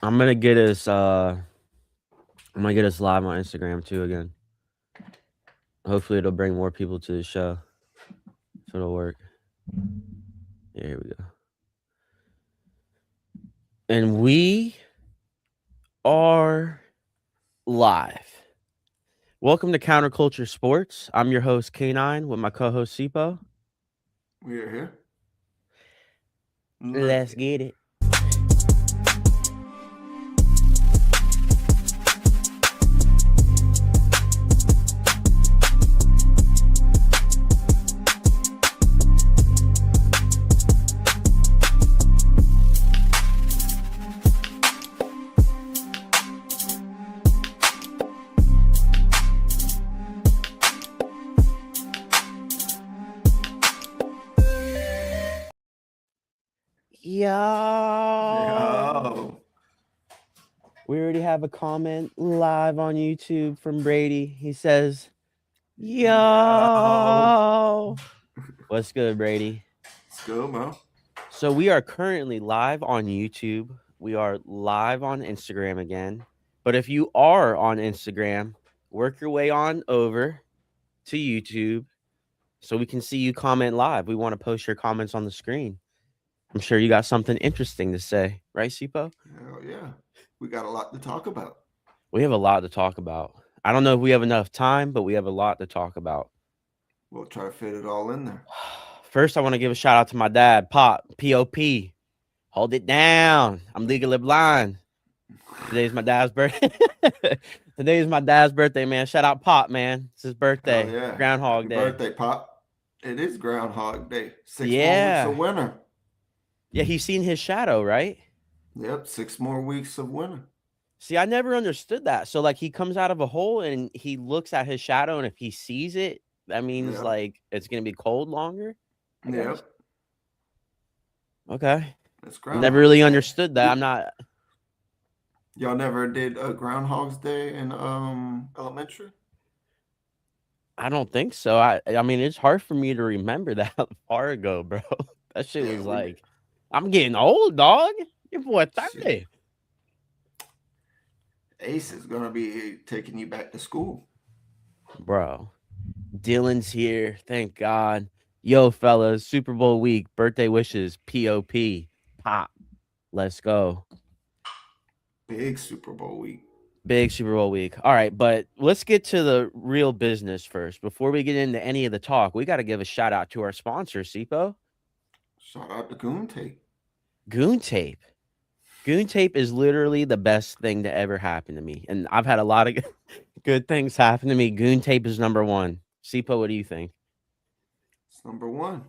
I'm gonna get us live on Instagram too again. Hopefully it'll bring more people to the show. So it'll work. Yeah, here we go. And we are live. Welcome to Counterculture Sports. I'm your host K9 with my co-host Cipo. We're here. Let's Let's get get it. Yo. Yo. We already have a comment live on YouTube from Brady. He says, Yo. Yo. What's good, Brady? It's good, man. So we are currently live on YouTube. We are live on Instagram again. But if you are on Instagram, work your way on over to YouTube so we can see you comment live. We want to post your comments on the screen. I'm sure you got something interesting to say, right, Sipo? Hell yeah. We got a lot to talk about. We have a lot to talk about. I don't know if we have enough time, but we have a lot to talk about. We'll try to fit it all in there. First, I want to give a shout out to my dad, Pop, POP. Hold it down. I'm legally blind. Today's my dad's birthday. Today's my dad's birthday, man. Shout out Pop, man. It's his Hell birthday. yeah. Groundhog Happy Day. birthday, Pop. It is Groundhog Day. 6 more weeks Yeah. of winter. Yeah, he's seen his shadow, right? Yep, 6 more weeks of winter. See, I never understood that. So, like, he comes out of a hole and he looks at his shadow, and if he sees it, that means, Yep. like, it's going to be cold longer, I guess. Yep. Okay. It's Never Groundhog really Day. understood that. I'm not. Y'all never did a Groundhog's Day in elementary? I don't think so. I mean, it's hard for me to remember that far ago, bro. That shit Yeah, was we did. like, I'm getting old, dog. Your boy Shit. 30. Ace is gonna be taking you back to school. Bro, Dylan's here. Thank God. Yo, fellas, Super Bowl week, birthday wishes, POP, pop. Let's go. Big Super Bowl week. Big Super Bowl week. All right, but let's get to the real business first. Before we get into any of the talk, we got to give a shout out to our sponsor, Sipo. Shout out to Goon Tape. Goon Tape. Goon Tape is literally the best thing to ever happen to me. And I've had a lot of good things happen to me. Goon Tape is number one. Sipo, what do you think? It's number one.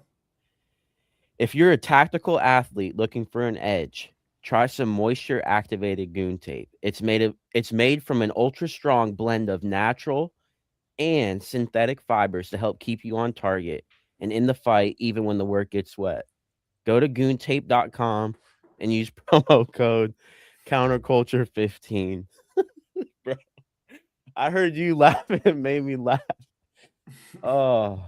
If you're a tactical athlete looking for an edge, try some moisture activated Goon Tape. It's made from an ultra strong blend of natural and synthetic fibers to help keep you on target and in the fight even when the work gets wet. Go to goontape.com and use promo code counterculture15. Bro, I heard you laughing. It made me laugh. Oh,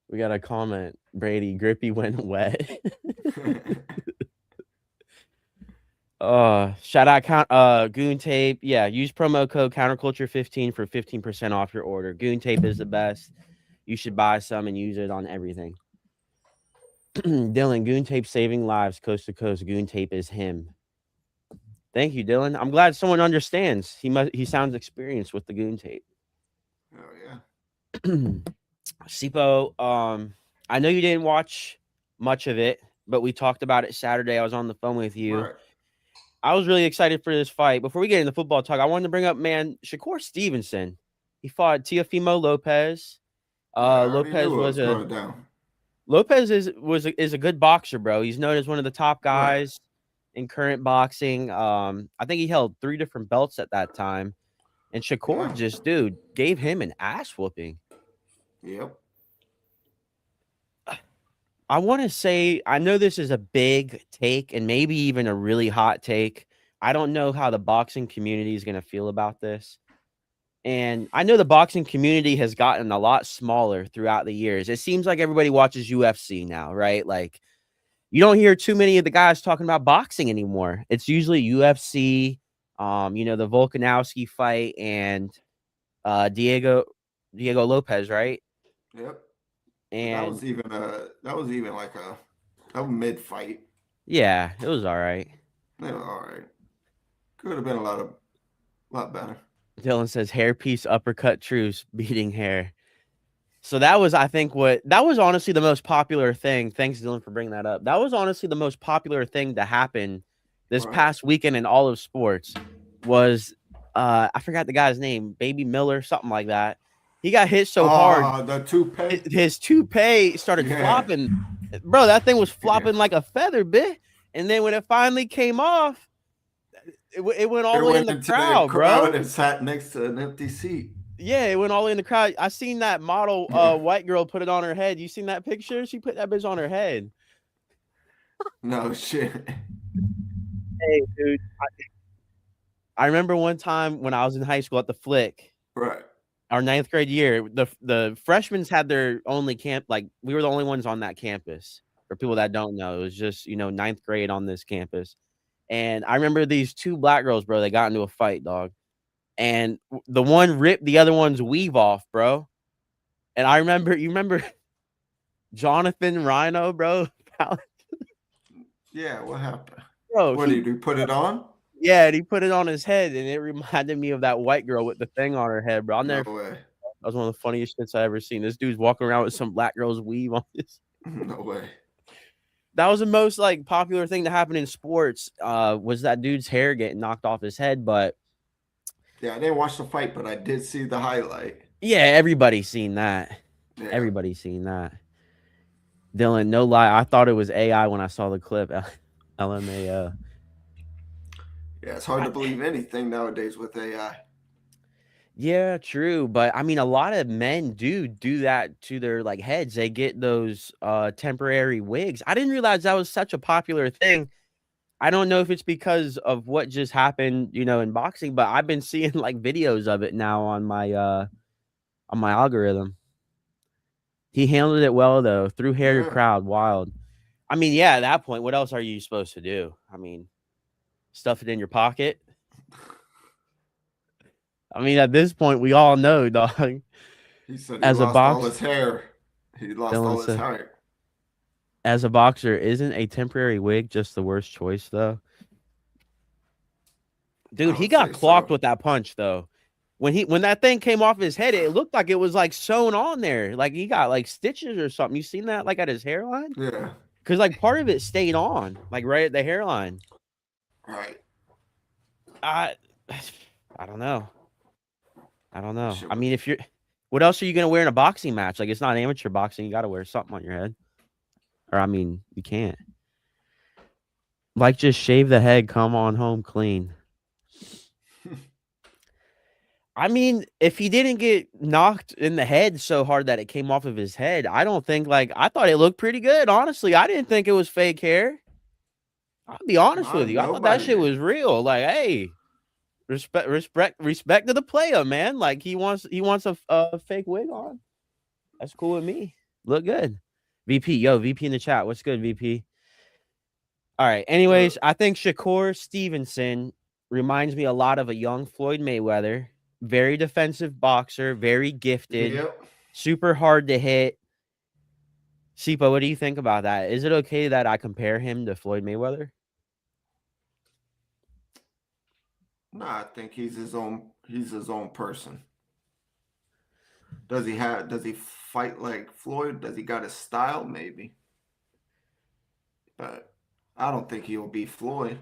we got a comment. Brady, grippy when wet. Shout out Goon Tape. Yeah, use promo code counterculture15 for 15% off your order. Goon Tape is the best. You should buy some and use it on everything. Dylan, Goon Tape saving lives coast to coast. Goon Tape is him. Thank you, Dylan. I'm glad someone understands. He sounds experienced with the Goon Tape. Oh yeah. Sipo, I know you didn't watch much of it, but we talked about it Saturday. I was on the phone with you. Right. I was really excited for this fight. Before we get into football talk, I wanted to bring up, man, Shakur Stevenson. He fought Teofimo Lopez. Yeah, I already Lopez knew it was was a going down. Lopez is a good boxer, bro. He's known as one of the top Right. guys in current boxing. I think he held 3 different belts at that time. And Shakur Yeah. just, dude, gave him an ass whooping. Yep. I want to say, I know this is a big take and maybe even a really hot take. I don't know how the boxing community is going to feel about this. And I know the boxing community has gotten a lot smaller throughout the years. It seems like everybody watches UFC now, right? Like You don't hear too many of the guys talking about boxing anymore. It's usually UFC, the Volkanovski fight and Diego Lopez, right? Yep. But And that was even like a mid fight. yeah, it was all right. They were all right. Could have been a lot better. Dylan says hairpiece uppercut truce beating hair. So that was, I think, that was honestly the most popular thing. Thanks, Dylan, for bringing that up. That was honestly the most popular thing to happen this Right. past weekend in all of sports. Was I forgot the guy's name, Baby Miller, something like that. He got hit so hard, Ah, the toupee. his toupee started Yeah. flopping. Bro, that thing was Yeah. flopping like a feather, bit. And then when it finally came off, it went all It the way in went the into the crowd, crowd bro. and sat next to an empty seat. Yeah, it went all in the crowd. I seen that model Yeah. white girl put it on her head. You seen that picture? She put that bitch on her head. No shit. Hey, dude. I remember one time when I was in high school at the Flick, Right. our ninth grade year, the freshmen had their only camp. Like we were the only ones on that campus. For people that don't know, it was just ninth grade on this campus. And I remember these two black girls, bro. They got into a fight, dog. And the one ripped the other one's weave off, bro. And I remember, you remember Jonathan Rhino, bro? Yeah. What happened? Bro, What did you put it on? yeah, and he put it on his head, and it reminded me of that white girl with the thing on her head, bro. I'll No never. way. That was one of the funniest shits I ever seen. This dude's walking around with some black girl's weave on his. No way. That was the most like popular thing to happen in sports. Was that dude's hair getting knocked off his head? But Yeah, I didn't watch the fight, but I did see the highlight. yeah, everybody's seen that. Yeah. Everybody's seen that. Dylan, no lie, I thought it was AI when I saw the clip. LMAO. Yeah, it's hard to believe anything nowadays with AI. Yeah, true, but I mean, a lot of men do that to their like heads. They get those temporary wigs. I didn't realize that was such a popular thing. I don't know if it's because of what just happened, in boxing, but I've been seeing like videos of it now on my algorithm. He handled it well though, threw hair to Yeah. crowd, wild. I mean, yeah, at that point, what else are you supposed to do? I mean, stuff it in your pocket. I mean, at this point, we all know, dog. He said he As a lost all box, his hair. He lost Dylan all his said, hair. as a boxer, isn't a temporary wig just the worst choice though? Dude, I he would got say clocked so. with that punch though. When that thing came off his head, it looked like it was like sewn on there. Like he got like stitches or something. You seen that like at his hairline? Yeah. Cause like part of it stayed on, like right at the hairline. Right. I I don't know. I don't That know. shit I was. mean, if you're what else are you gonna wear in a boxing match? Like it's not amateur boxing, you gotta wear something on your head. Or I mean, you can't. Like just shave the head, come on home clean. I mean, if he didn't get knocked in the head so hard that it came off of his head, I don't think I thought it looked pretty good. Honestly, I didn't think it was fake hair. I'll be honest Nah, with you. I thought that nobody shit did. was real. Like, hey, respect to the player, man. Like he wants a fake wig on. That's cool with me. Look good. VP, yo, VP in the chat. What's good, VP? All right. Uh, Anyways, I think Shakur Stevenson reminds me a lot of a young Floyd Mayweather. Very defensive boxer, very gifted, yep. super hard to hit. Cipo, what do you think about that? Is it okay that I compare him to Floyd Mayweather? Nah, I think he's his own. He's his own person. Does he have? Does he fight like Floyd? Does he got his style? Maybe, but I don't think he'll be Floyd.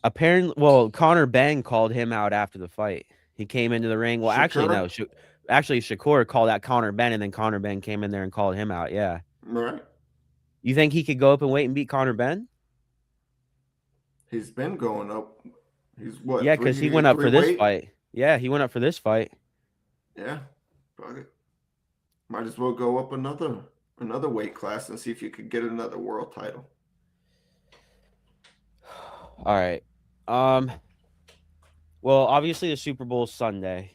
Apparently, well, Conor Ben called him out after the fight. He came into the ring. Well, actually, Shakur, no. Actually, Shakur called out Conor Ben, and then Conor Ben came in there and called him out. Yeah. right? You think he could go up and wait and beat Conor Ben? He's been going up. He's what Yeah, because he went up three for this weight? fight. Yeah, he went up for this fight. Yeah, fuck it. Might as well go up another weight class and see if you could get another world title. All right. Um. Well, obviously the Super Bowl Sunday.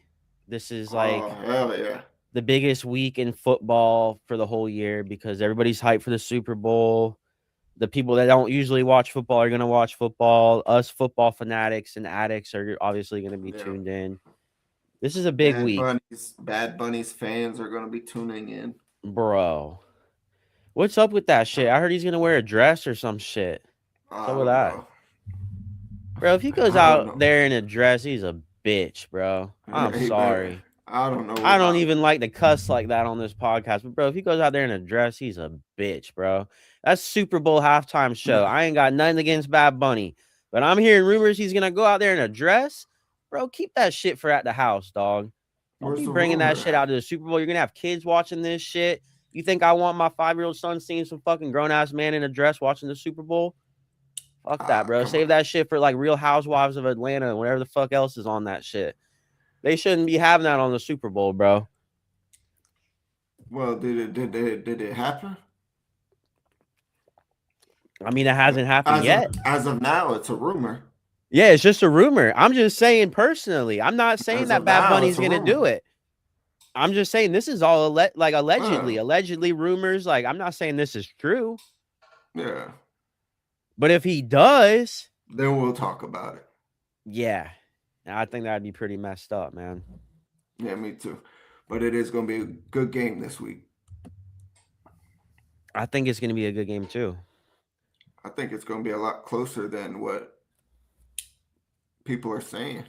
This is Oh like hell yeah! the biggest week in football for the whole year because everybody's hyped for the Super Bowl. The people that don't usually watch football are going to watch football. Us football fanatics and addicts are obviously going to be Yeah. tuned in. This is a big week, Bad Bunny's fans are going to be tuning in. bro. What's up with that shit? I heard he's going to wear a dress or some shit. What's up I with don't that? know. Bro, if he goes I don't out know. there in a dress, he's a bitch, bro. I'm He better. sorry. I don't know I don't about. even like to cuss like that on this podcast, but bro, if he goes out there in a dress, he's a bitch, bro. That's Super Bowl halftime show. I ain't got nothing against Bad Bunny, but I'm hearing rumors he's gonna go out there in a dress. Bro, keep that shit for at the house, dog. Don't Where's be the bringing that rumor shit at? out to the Super Bowl. You're gonna have kids watching this shit. You think I want my 5-year-old son seeing some fucking grown ass man in a dress watching the Super Bowl? Fuck that, bro. Come on. Save that shit for like Real Housewives of Atlanta and whatever the fuck else is on that shit. They shouldn't be having that on the Super Bowl, bro. Well, did it happen? I mean, it hasn't happened yet. As of now, it's a rumor. Yeah, it's just a rumor. I'm just saying personally. I'm not saying As that of Bad now, Bunny's it's a gonna rumor. do it. I'm just saying this is all like Uh, allegedly rumors. Like I'm not saying this is true, yeah. but if he does, Then we'll talk about it. yeah, I think that'd be pretty messed up, man. Yeah, me too. But it is going to be a good game this week. I think it's gonna be a good game too. I think it's going to be a lot closer than what people are saying.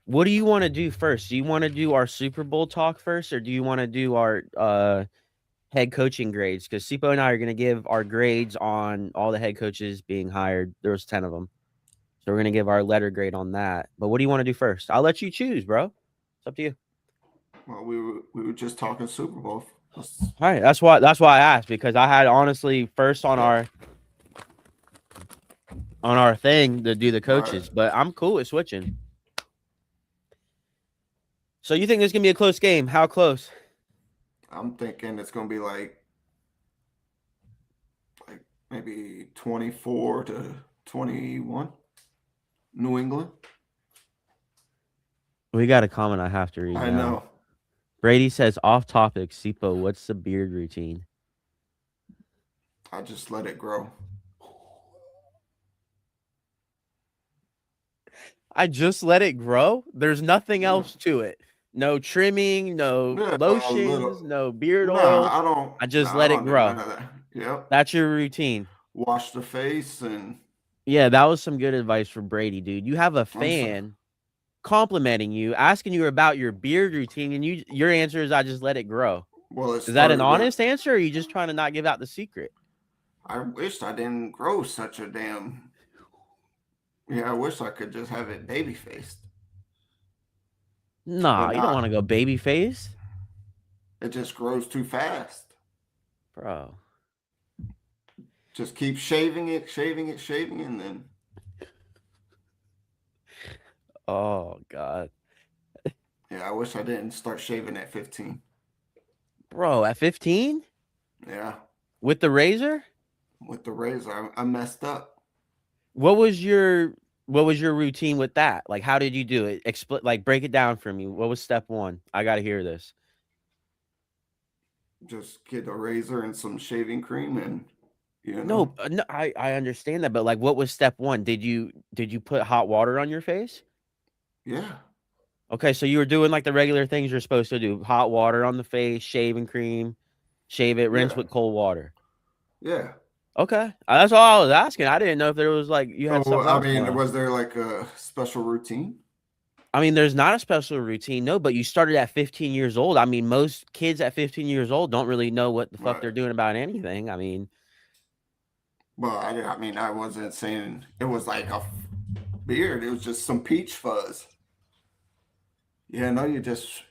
What do you want to do first? Do you want to do our Super Bowl talk first, or do you want to do our head coaching grades? Because Cipo and I are gonna give our grades on all the head coaches being hired. There was 10 of them. So we're gonna give our letter grade on that. But what do you want to do first? I'll let you choose, bro. It's up to you. Well, we were just talking Super Bowl. All right, that's why I asked because I had honestly first Yeah. on our thing to do the Right. coaches, but I'm cool with switching. So you think this gonna be a close game? How close? I'm thinking it's going to be like maybe 24 to 21. New England. We got a comment I have to read I now. know. Brady says off topic, Sipo, what's the beard routine? I just let it grow. I just let it grow. There's nothing Yeah. else to it. No trimming, no Yeah, a lotions, little. no beard Nah, oils. I don't. I just Nah, I let it don't do none grow. of that. Yep. That's your routine. Wash the face and Yeah, that was some good advice for Brady, dude. You have a I'm sorry. fan complimenting you, asking you about your beard routine, and your answer is I just let it grow. Well, it Is that an started with. honest answer, or are you just trying to not give out the secret? I wish I didn't grow such a damn. Yeah, I wish I could just have it baby faced, Nah, but you don't want to not. go baby face, It just grows too fast. bro. Just keep shaving it, shaving it, shaving, it, and then Oh god, yeah, I wish I didn't start shaving at 15. bro. At 15 Yeah, with the razor, with the razor, I messed up. what was your routine with that? Like, how did you do it? Like, break it down for me. What was step one? I gotta hear this. Just get a razor and some shaving cream, and No, no, I understand that, but like, what was step one? Did you put hot water on your face? yeah, Okay, so you were doing like the regular things you're supposed to do: hot water on the face, shaving cream, shave it, rinse yeah, with cold water. yeah. Okay, that's all I was asking. I didn't know if there was like you had So something I else mean, going on. was there like a special routine? I mean, there's not a special routine, no, but you started at 15 years old. I mean, most kids at 15 years old don't really know what the fuck Right. they're doing about anything. I mean, Well, I mean, I wasn't saying it was like a beard. It was just some peach fuzz. Yeah, no, you just.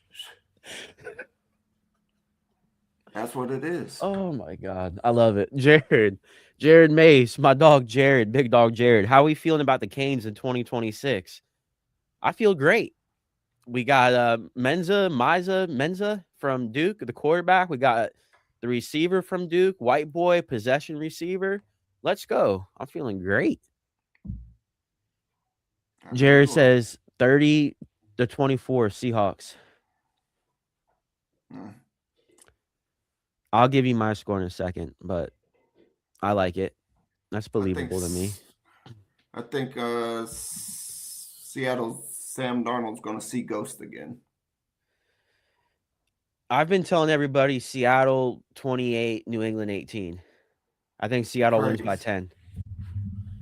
That's what it is. oh my god, I love it, Jared Mace, my dog Jared, big dog Jared. How are we feeling about the Canes in 2026? I feel great. We got Menza from Duke, the quarterback. We got the receiver from Duke, white boy, possession receiver. Let's go. I'm feeling great. I Jared feel says 30 to 24 Seahawks. Mm. I'll give you my score in a second, but I like it. That's I think believable to me. I think Seattle's Sam Darnold's going to see ghost again. I've been telling everybody Seattle 28, New England 18. I think Seattle wins by Crazy. 10.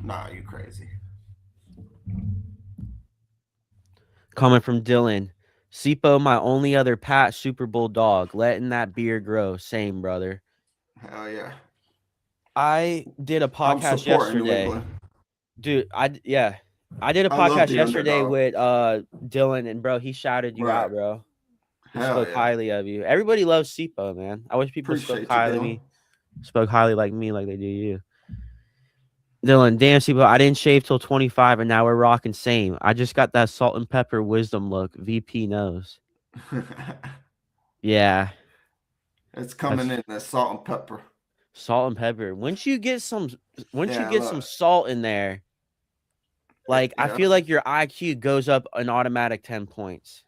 Nah, you crazy. Coming from Dylan. Cipo, my only other Pat Super Bowl dog. Letting that beard grow. Same, brother. Hell yeah. I did a I'm podcast supporting New yesterday. England. Dude, yeah. I did a I love podcast the yesterday underdog. with Dylan, and bro, he shouted you Right. out, bro. He Hell spoke yeah. highly of you. Everybody loves Cipo, man. I wish people Appreciate you, Dylan. spoke highly like me, like they do you. Dylan, damn Cipo, I didn't shave till 25, and now we're rocking same. I just got that salt and pepper wisdom look. VP knows. Yeah, It's coming that's in as salt and pepper. salt and pepper. Once you Yeah, get some look. salt in there, like I Yeah. feel like your IQ goes up an automatic 10 points.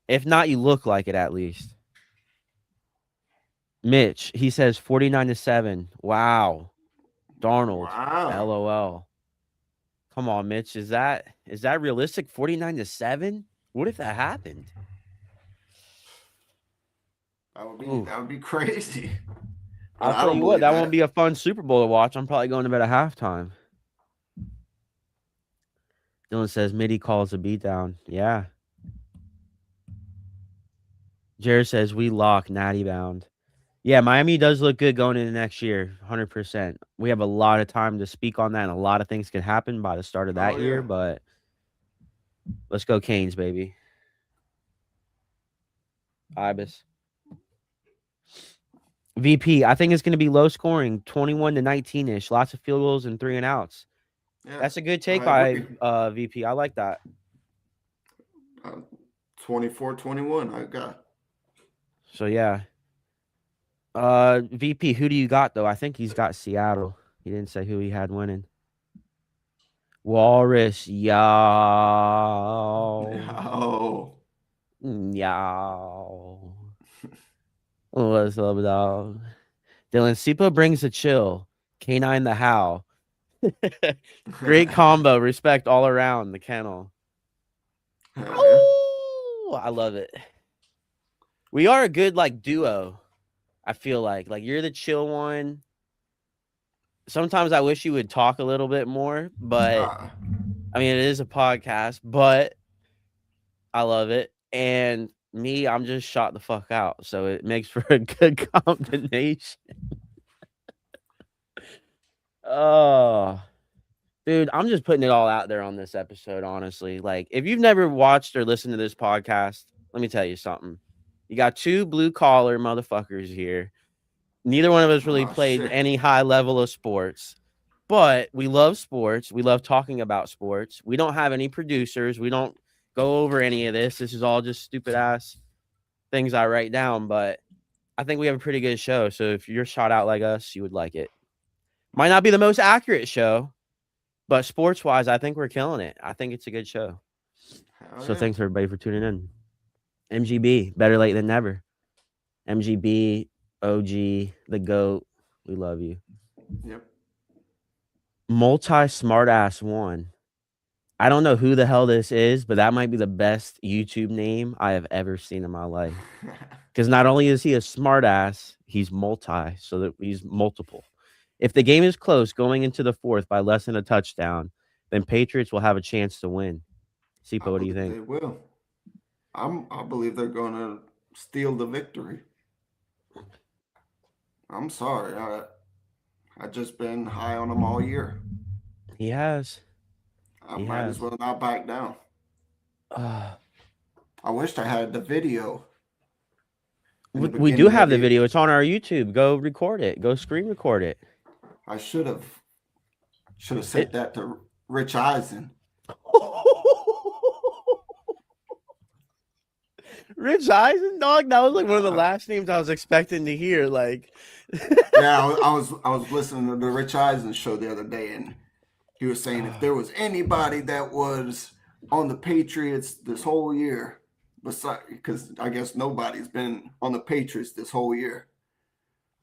If not, you look like it at least. Mitch, he says 49-7. Wow. Darnold. Wow. LOL. Come on, Mitch. Is that realistic? 49-7? What if that happened? Ooh. That would be crazy. But I'll I tell don't you what, believe that won't that. be a fun Super Bowl to watch. I'm probably going to bed at halftime. Dylan says Mitty calls a beatdown. Yeah. Jared says we lock Natty bound. Yeah, Miami does look good going into next year, 100%. We have a lot of time to speak on that, and a lot of things can happen by the start of Oh that yeah. year, but let's go Canes, baby. Ibis. VP, I think it's going to be low scoring, 21-19-ish. Lots of field goals and 3 and outs. Yeah. That's a good take I by agree. VP. I like that. Uh, 24-21. I got. So, yeah. VP, who do you got, though? I think he's got Seattle. He didn't say who he had winning. Walrus, y'all. Oh. Y'all. What's up, dog? Dylan Sipa brings a chill. K9 the how. Great combo. Respect all around the kennel. Hell yeah. Oh, I love it. We are a good like duo. I feel like you're the chill one. Sometimes I wish you would talk a little bit more, but Ah. I mean it is a podcast, but I love it. And me, I'm just shot the fuck out. So it makes for a good combination. Oh, dude, I'm just putting it all out there on this episode, honestly. Like, if you've never watched or listened to this podcast, let me tell you something. You got 2 blue collar motherfuckers here. Neither one of us really Oh played shit. any high level of sports, but we love sports. We love talking about sports. We don't have any producers. We don't go over any of this. This is all just stupid ass things I write down, but I think we have a pretty good show. So if you're shot out like us, you would like it. Might not be the most accurate show, but sports wise, I think we're killing it. I think it's a good show. Hell So yeah. thanks everybody for tuning in. MGB, better late than never. MGB, OG, the GOAT. We love you. Yep. Multi smartass one. I don't know who the hell this is, but that might be the best YouTube name I have ever seen in my life. Because not only is he a smartass, he's multi, so that he's multiple. If the game is close going into the 4th by less than a touchdown, then Patriots will have a chance to win. I Sipo, what do you believe think? they will. I believe they're gonna steal the victory. I'm sorry. I just been high on them all year. He has. I He might as has. well not back down. Uh, I wished I had the video in the we do beginning of have the the. video. It's on our YouTube. Go record it. Go screen record it. I should have It sent that to Rich Eisen. Rich Eisen, dog. That was like one of the Uh, last names I was expecting to hear. Like, yeah, I was listening to the Rich Eisen show the other day, and he was saying if there was anybody that was on the Patriots this whole year, Besides, because I guess nobody's been on the Patriots this whole year.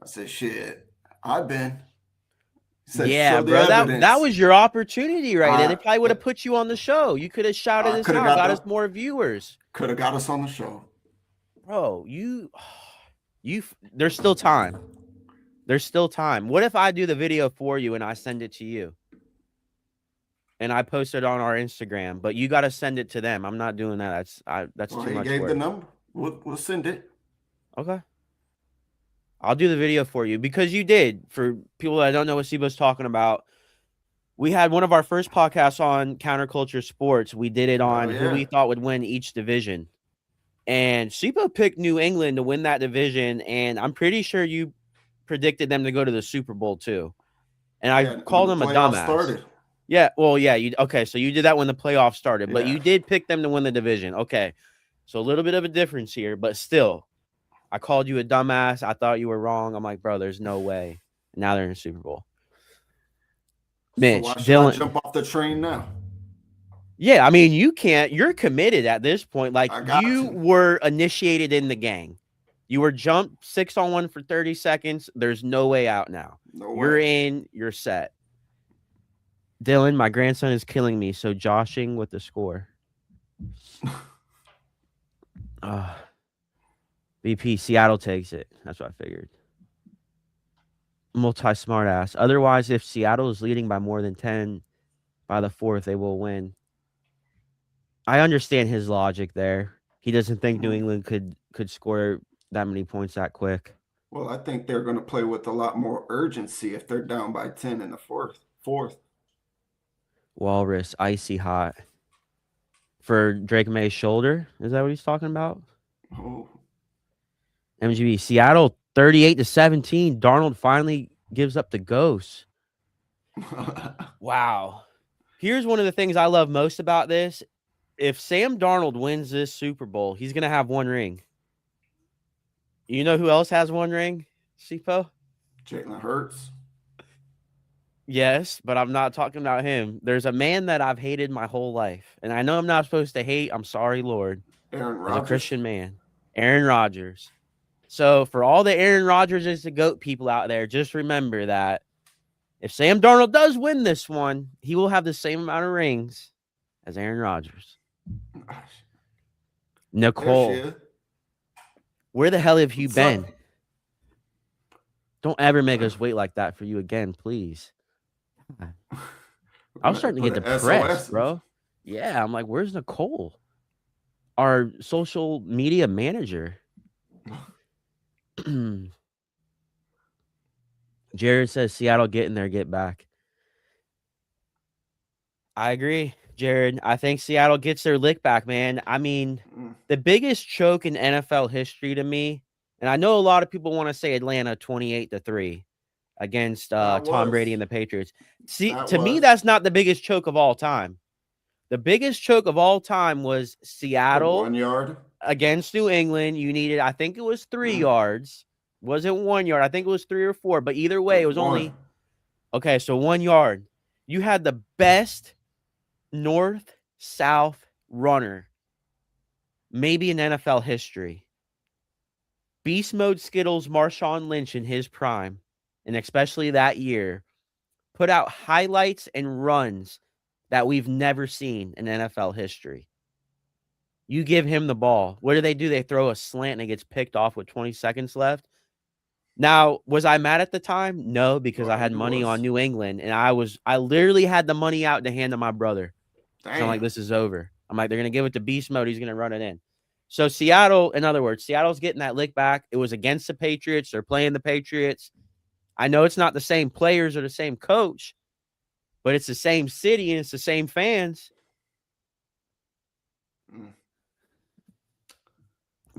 I said, shit, I've been. He said, Yeah, show the bro. That evidence. was your opportunity right there. They I probably would have put you on the show. You could have shouted I us could have out, got got us the more viewers. could have got us on the show. Bro, there's still time. There's still time. What if I do the video for you and I send it to you? And I post it on our Instagram, but you got to send it to them. I'm not doing that. That's Well, too he much gave the work. number. We'll send it. Okay. I'll do the video for you because you did. For people that don't know what Sibo's talking about, we had one of our first podcasts on counterculture sports. We did it Oh on who yeah, we thought would win each division. And Sipo picked New England to win that division. And I'm pretty sure you predicted them to go to the Super Bowl too. And I yeah. When called the him a playoffs dumbass. started, Yeah, well, yeah, you okay, so you did that when the playoffs started, but yeah. you did pick them to win the division. Okay. So a little bit of a difference here, but still, I called you a dumbass. I thought you were wrong. I'm like, bro, there's no way. Now they're in the Super Bowl. So Mitch, why should I Dylan. jump off the train now? Yeah, I mean, you can't. You're committed at this point. Like I got you to. were initiated in the gang. You were jumped 6-on-1 for 30 seconds. There's no way out now. No You're way. in, you're set. Dylan, my grandson is killing me. So joshing with the score. BP, Seattle takes it. That's what I figured. Multi smart ass. Otherwise, if Seattle is leading by more than 10 by the fourth, they will win. I understand his logic there. He doesn't think New England could score that many points that quick. Well, I think they're going to play with a lot more urgency if they're down by 10 in the fourth. Fourth. Walrus, icy hot. For Drake May's shoulder? Is that what he's talking about? Oh. MGB, Seattle 38-17. Darnold finally gives up the ghost. Wow. Here's one of the things I love most about this. If Sam Darnold wins this Super Bowl, he's going to have one ring. You know who else has one ring, Sipo? Jalen Hurts. Yes, but I'm not talking about him. There's a man that I've hated my whole life, and I know I'm not supposed to hate. I'm sorry, Lord. Aaron As a Rodgers. Christian man, Aaron Rodgers. So for all the Aaron Rodgers is the GOAT people out there, just remember that if Sam Darnold does win this one, he will have the same amount of rings as Aaron Rodgers. Nicole, where the hell have you been? Don't ever make us wait like that for you again, please. I was starting to get depressed, bro. Yeah, I'm like, where's Nicole? Our social media manager. Jared says Seattle get in there, get back. I agree, Jared. I think Seattle gets their lick back, man. I mean, the biggest choke in NFL history to me, and I know a lot of people want to say Atlanta 28-3 against Tom Brady and the Patriots. See, to me, that's not the biggest choke of all time. The biggest choke of all time was Seattle 1 yard against New England. You needed, I think it was 3 yards. Wasn't 1 yard. I think it was 3 or 4. But either way, it was only okay. So 1 yard. You had the best north-south runner, maybe in NFL history. Beast mode Skittles, Marshawn Lynch in his prime, and especially that year, put out highlights and runs that we've never seen in NFL history. You give him the ball. What do? They throw a slant and it gets picked off with 20 seconds left. Now, was I mad at the time? No, because I had money on New England, and I literally had the money out to hand to my brother. So I'm like, this is over. I'm like, they're going to give it to beast mode. He's going to run it in. So Seattle, in other words, Seattle's getting that lick back. It was against the Patriots. They're playing the Patriots. I know it's not the same players or the same coach, but it's the same city and it's the same fans.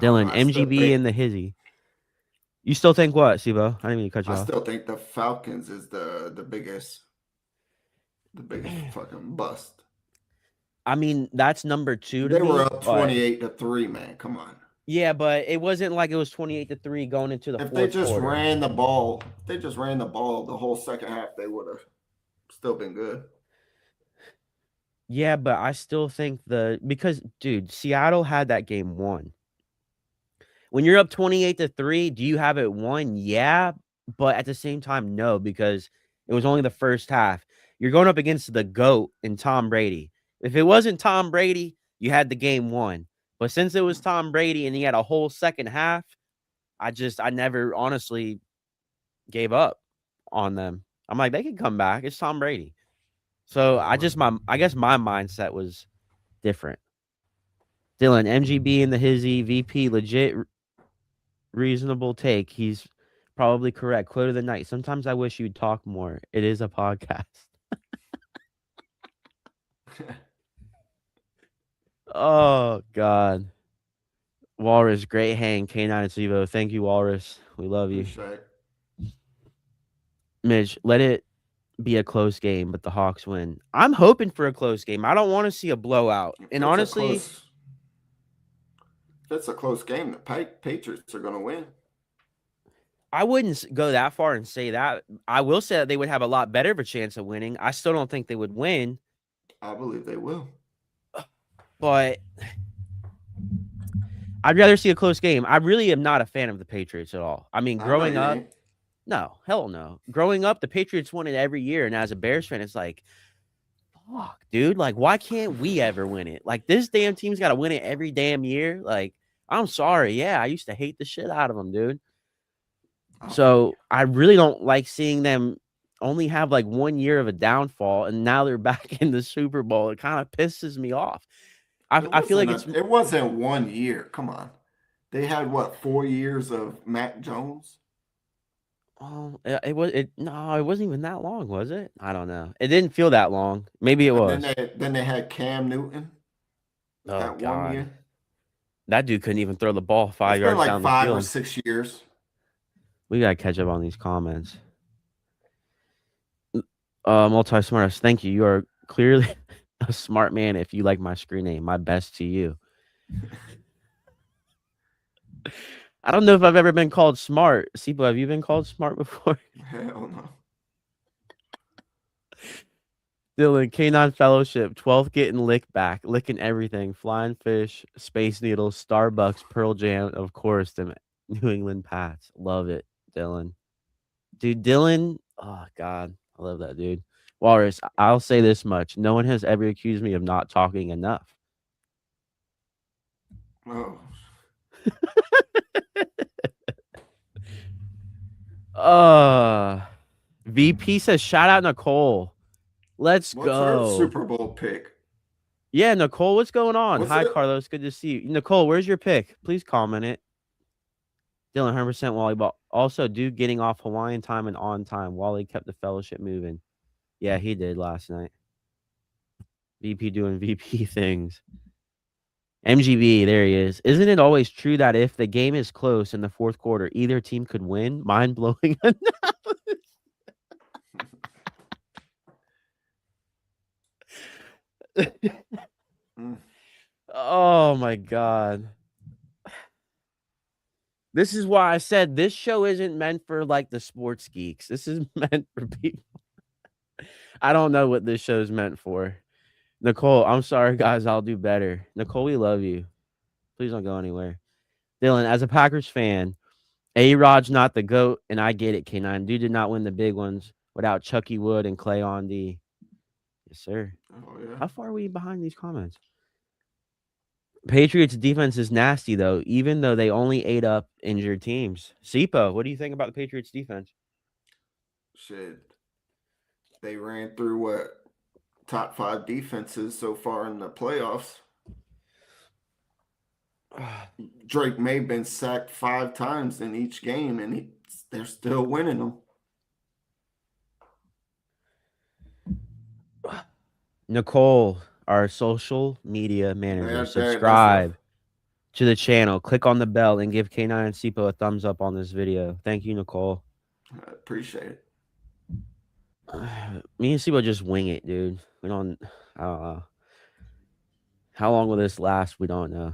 Dylan, MGB and the Hizzy. You still think what, Sibo? I didn't mean to cut you off. I still think the Falcons is the biggest fucking bust. I mean, that's number 2 to me. They were up 28-3, man. Come on. Yeah, but it wasn't like it was 28-3 going into the fourth quarter. If they just ran the ball, the whole second half, they would have still been good. Yeah, but I still think because dude, Seattle had that game won. When you're up 28-3, do you have it won? Yeah, but at the same time, no, because it was only the first half. You're going up against the GOAT and Tom Brady. If it wasn't Tom Brady, you had the game won. But since it was Tom Brady and he had a whole second half, I never honestly gave up on them. I'm like, they can come back. It's Tom Brady. So Yeah, but I guess my mindset was different. Dylan, MGB and the Hizzy VP, legit reasonable take. He's probably correct. Quote of the night. Sometimes I wish you'd talk more. It is a podcast. Oh God. Walrus, great hang. K9 and Sivo. Thank you, Walrus. We love you. appreciate it. Mitch, let it be a close game, but the Hawks win. I'm hoping for a close game. I don't want to see a blowout. If And it's a honestly, close, if it's a close game, the Patriots are going to win. I wouldn't go that far and say that. I will say that they would have a lot better of a chance of winning. I still don't think they would win, I believe they will. but I'd rather see a close game. I really am not a fan of the Patriots at all. I mean, I know growing you up, ain't. no, hell no. Growing up, the Patriots won it every year. And as a Bears fan, it's like, fuck, dude. Like, why can't we ever win it? Like, this damn team's got to win it every damn year. Like, I'm sorry. Yeah, I used to hate the shit out of them, dude. I feel you. So I really don't like seeing them only have like 1 year of a downfall and now they're back in the Super Bowl. It kind of pisses me off. I feel like it's It wasn't 1 year. Come on. They had what, 4 years of Mac Jones? oh it was it no, it wasn't even that long, was it? I don't know. It didn't feel that long. Maybe it And then was. they had Cam Newton Oh that one God. year. That dude couldn't even throw the ball It's five been yards like down the 5 or field. 6 years. We gotta catch up on these comments. Multi smartest. Thank you. You are clearly a smart man if you like my screen name. My best to you. I don't know if I've ever been called smart. Sipo, have you been called smart before? Hell no. Dylan, K9 Fellowship, 12th getting licked back, licking everything. Flying fish, Space Needles, Starbucks, Pearl Jam, of course, the New England Pats. Love it, Dylan. Dude, Dylan, oh God, I love that dude. Walrus, I'll say this much. No one has ever accused me of not talking enough. Oh, Uh VP says shout out Nicole. Let's what's her go. Super Bowl pick? Yeah, Nicole, what's going on? What's Hi, it? Carlos. Good to see you. Nicole, where's your pick? Please comment it. Dylan, 100% volleyball. Also, dude getting off Hawaiian time and on time. Wally kept the fellowship moving. Yeah, he did last night. VP doing VP things. MGB, there he is. Isn't it always true that if the game is close in the fourth quarter, either team could win? Mind blowing. Mm. Oh my God. This is why I said this show isn't meant for like the sports geeks. This is meant for people. I don't know what this show's meant for. Nicole, I'm sorry, guys. I'll do better. Nicole, we love you. Please don't go anywhere. Dylan, as a Packers fan, A-Rod's not the GOAT, and I get it, K9. Dude did not win the big ones without Chucky Wood and Clay on D. Yes, sir. Oh yeah. How far are we behind these comments? Patriots defense is nasty, though, even though they only ate up injured teams. Sipo, what do you think about the Patriots defense? Shit. They ran through what, top 5 defenses so far in the playoffs. Drake may have been sacked 5 times in each game, and they're still winning them. Nicole, our social media manager, That's a subscribe to the channel, click on the bell, and give K9 and Sipo a thumbs up on this video. Thank you, Nicole. I appreciate it. Me and Sipo just wing it, dude. I don't know. How long will this last? We don't know.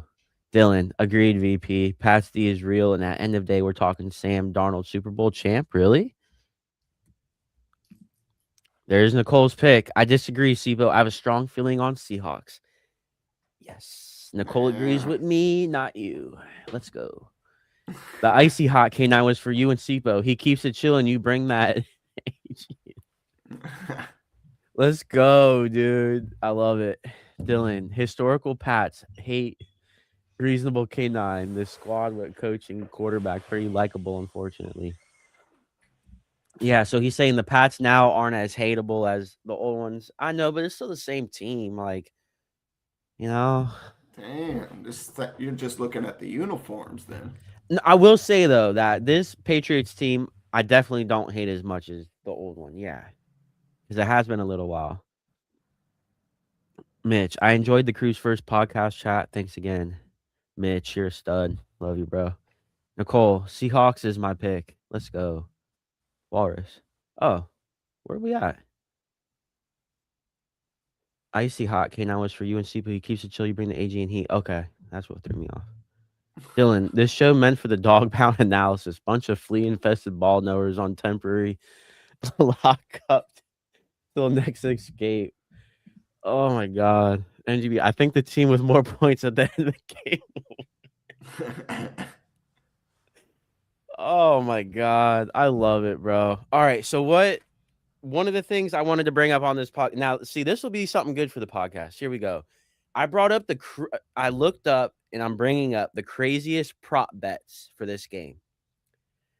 Dylan, agreed, VP. Pats D is real, and at end of day, we're talking Sam Darnold, Super Bowl champ. Really? There's Nicole's pick. I disagree, Sibo. I have a strong feeling on Seahawks. Yes. Nicole agrees Man. with me, not you. Let's go. The icy hot K9 was for you and Sipo. He keeps it chilling. You bring that. Let's go, dude. I love it. Dylan, historical Pats hate reasonable K9. This squad with coaching quarterback pretty likable, unfortunately. Yeah, so he's saying the Pats now aren't as hateable as the old ones. I know, but it's still the same team. Like, you know, Damn, you're just looking at the uniforms then. I will say though that this Patriots team, I definitely don't hate as much as the old one. Yeah, because it has been a little while. Mitch, I enjoyed the crew's first podcast chat. Thanks again, Mitch. You're a stud. Love you, bro. Nicole, Seahawks is my pick. Let's go. Walrus. Oh, where are we at? Icy hot. K9 was for you and Sipu. He keeps it chill. You bring the AG and heat. Okay, that's what threw me off. Dylan, this show meant for the dog pound analysis. Bunch of flea infested ball knowers on temporary lockup till next escape. Oh my god. NGB, I think the team with more points at the end of the game. Oh my god. I love it, bro. All right. So what one of the things I wanted to bring up on this pod now, see, this will be something good for the podcast. Here we go. I brought up I looked up and I'm bringing up the craziest prop bets for this game.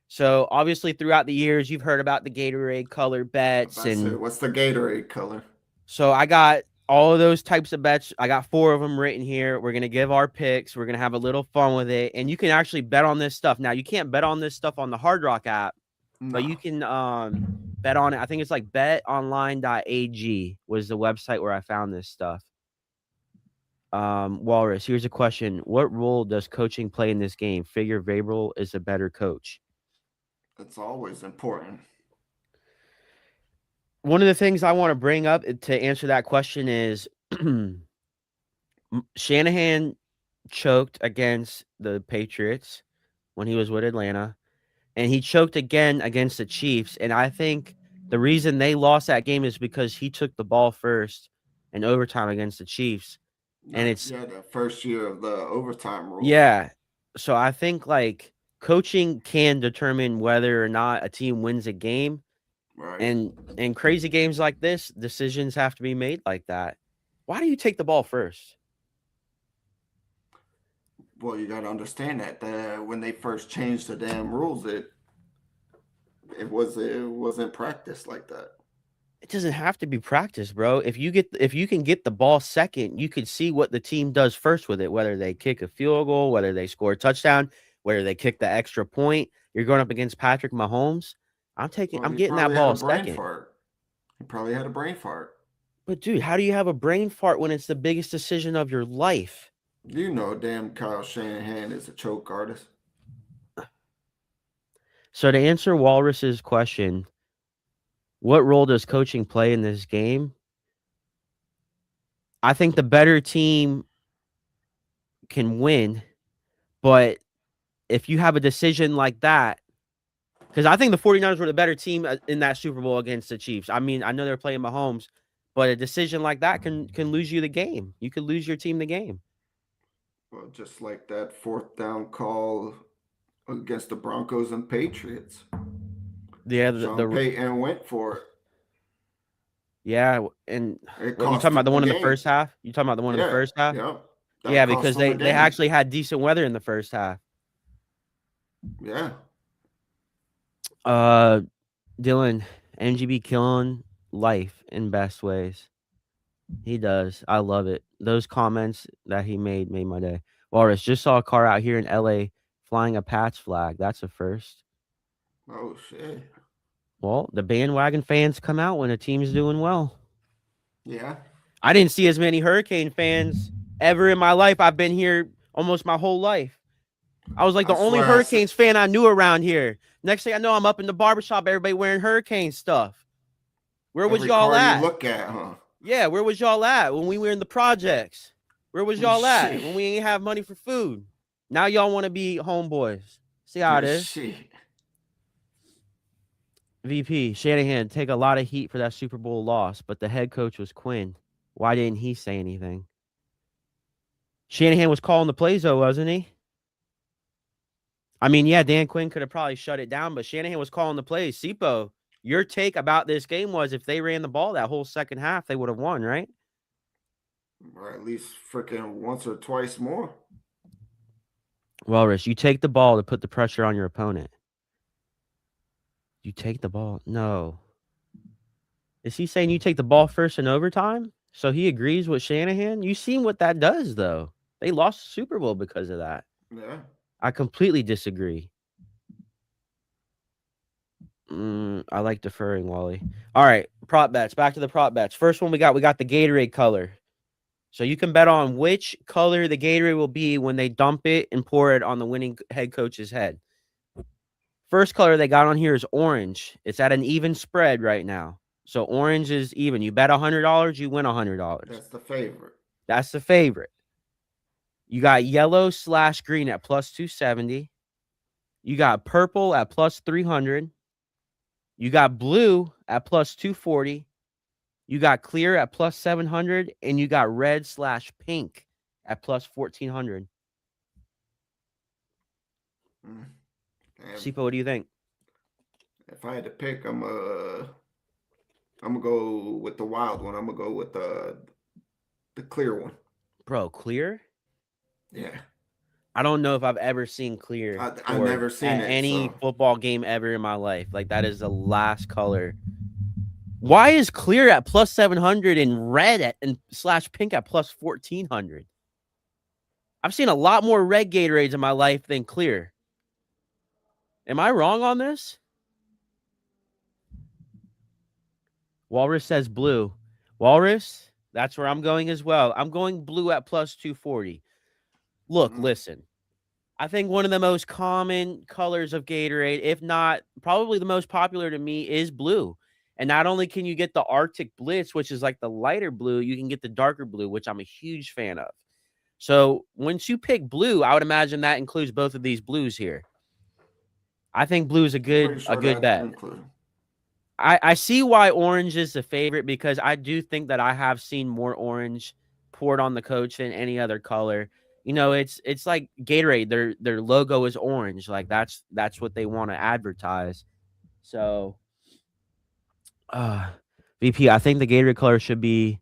So obviously, throughout the years, you've heard about the Gatorade color bets, I said, and what's the Gatorade color? so I got all of those types of bets. I got 4 of them written here. We're gonna give our picks. We're gonna have a little fun with it, and you can actually bet on this stuff. Now, you can't bet on this stuff on the Hard Rock app, but you No. can bet on it. I think it's like betonline.ag was the website where I found this stuff. Walrus, here's a question: what role does coaching play in this game? Figure Vrabel is a better coach. It's always important. One of the things I want to bring up to answer that question is Shanahan choked against the Patriots when he was with Atlanta, and he choked again against the Chiefs. And I think the reason they lost that game is because he took the ball first in overtime against the Chiefs. And it's, Yeah, the first year of the overtime rule. yeah. So I think like coaching can determine whether or not a team wins a game. Right. And in crazy games like this, decisions have to be made like that. Why do you take the ball first? Well, you got to understand that when they first changed the damn rules, it wasn't practiced like that. It doesn't have to be practice, bro. If you can get the ball second, you can see what the team does first with it, whether they kick a field goal, whether they score a touchdown, whether they kick the extra point. You're going up against Patrick Mahomes. Well, I'm he getting that probably had a ball brain second. fart. He probably had a brain fart. But dude, how do you have a brain fart when it's the biggest decision of your life? You know, damn Kyle Shanahan is a choke artist. So to answer Walrus's question, what role does coaching play in this game? I think the better team can win, but if you have a decision like that, because I think the 49ers were the better team in that Super Bowl against the Chiefs. I mean, I know they're playing Mahomes, but a decision like that can lose you the game. You could lose your team the game. Well, just like that fourth down call against the Broncos and Patriots. Yeah, Sean Payton went for it. Yeah, and It what you cost talking about, them the the one in the game. first half? You talking about the one in the Yeah, first half? yeah. That Yeah, cost because them the they game. actually had decent weather in the first half. Yeah. Uh, Dylan, MGB killing life in best ways. He does. I love it. Those comments that he made my day. Walrus, just saw a car out here in LA flying a Pats flag. That's a first. Oh shit. Well, the bandwagon fans come out when a team's doing well. Yeah. I didn't see as many Hurricane fans ever in my life. I've been here almost my whole life. I was like the I only swear I said Hurricanes fan I knew around here. Next thing I know, I'm up in the barbershop, everybody wearing Hurricane stuff. Where was every y'all car you at? look at, huh? Yeah, where was y'all at when we were in the projects? Where was y'all at Shit. when we ain't have money for food? Now y'all want to be homeboys. See how it is. Shit. VP Shanahan take a lot of heat for that Super Bowl loss, but the head coach was Quinn. Why didn't he say anything? Shanahan was calling the plays though, wasn't he? I mean, yeah, Dan Quinn could have probably shut it down, but Shanahan was calling the plays. Cipo, your take about this game was if they ran the ball that whole second half, they would have won, right? Or at least freaking once or twice more. Well, Rich, you take the ball to put the pressure on your opponent. You take the ball. No. Is he saying you take the ball first in overtime? So he agrees with Shanahan? You seen what that does, though. They lost the Super Bowl because of that. Yeah. I completely disagree. I like deferring, Wally. All right, prop bets. Back to the prop bets. First one we got the Gatorade color. So you can bet on which color the Gatorade will be when they dump it and pour it on the winning head coach's head. First color they got on here is orange. It's at an even spread right now. So orange is even. You bet $100, you win $100. That's the favorite. That's the favorite. You got yellow/green at plus 270. You got purple at plus 300. You got blue at plus 240. You got clear at plus 700. And you got red/pink at plus 1400. Mm. Sipo, what do you think? If I had to pick, I'm gonna go with the wild one. I'm gonna go with the clear one. Bro, clear? Yeah. I don't know if I've ever seen clear I've never seen at it. any So football game ever in my life. Like, that is the last color. Why is clear at plus 700 and red and /pink at plus 1400? I've seen a lot more red Gatorades in my life than clear. Am I wrong on this? Walrus says blue. Walrus, that's where I'm going as well. I'm going blue at plus 240. Look, listen. I think one of the most common colors of Gatorade, if not probably the most popular to me, is blue. And not only can you get the Arctic Blitz, which is like the lighter blue, you can get the darker blue, which I'm a huge fan of. So once you pick blue, I would imagine that includes both of these blues here. I think blue is a pretty good sure that bet. included. I see why orange is the favorite because I do think that I have seen more orange poured on the coach than any other color. You know, it's like Gatorade. Their logo is orange. Like that's what they want to advertise. So, VP, I think the Gatorade color should be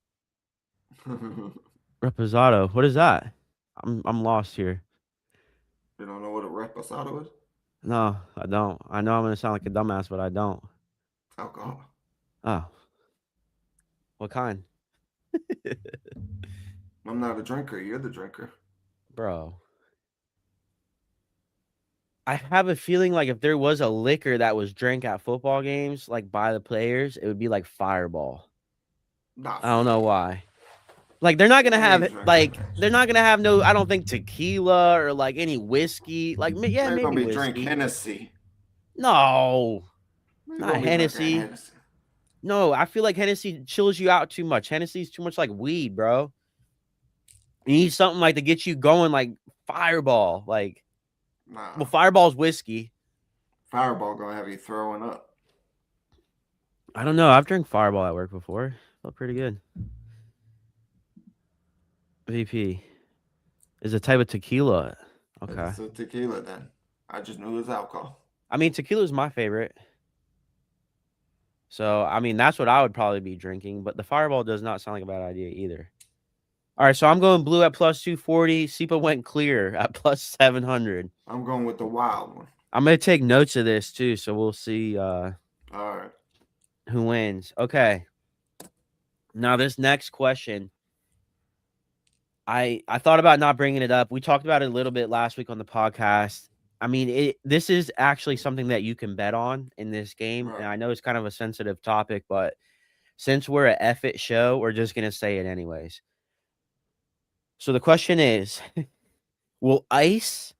Reposado. What is that? I'm lost here. You don't know what a reposado is? No, I don't. I know I'm gonna sound like a dumbass, but I don't. Alcohol. Oh, what kind, I'm not a drinker. You're the drinker. bro? I have a feeling like if there was a liquor that was drank at football games, like by the players, it would be like Fireball. Nah, I don't know why. Like they're not gonna they ain't have drinking that they're shit. not gonna have no. I don't think tequila or like any whiskey. Like yeah, They're gonna maybe be drink whiskey. Hennessy. No, They're not gonna be drinking Hennessy. Hennessy. No, I feel like Hennessy chills you out too much. Hennessy's too much like weed, bro. You need something like to get you going, like Fireball. Like, well, Nah, Fireball's whiskey. Fireball gonna have you throwing up. I don't know. I've drank Fireball at work before. Felt pretty good. VP is a type of tequila. Okay. It's a tequila then. I just knew it was alcohol. I mean, tequila is my favorite. So, I mean, that's what I would probably be drinking, but the Fireball does not sound like a bad idea either. All right, so I'm going blue at plus 240. Sipa went clear at plus 700. I'm going with the wild one. I'm going to take notes of this too, so we'll see All right. who wins. Okay. Now, this next question, I thought about not bringing it up. We talked about it a little bit last week on the podcast. I mean, this is actually something that you can bet on in this game. Right. And I know it's kind of a sensitive topic, but since we're a F it show, we're just going to say it anyways. So the question is, will ICE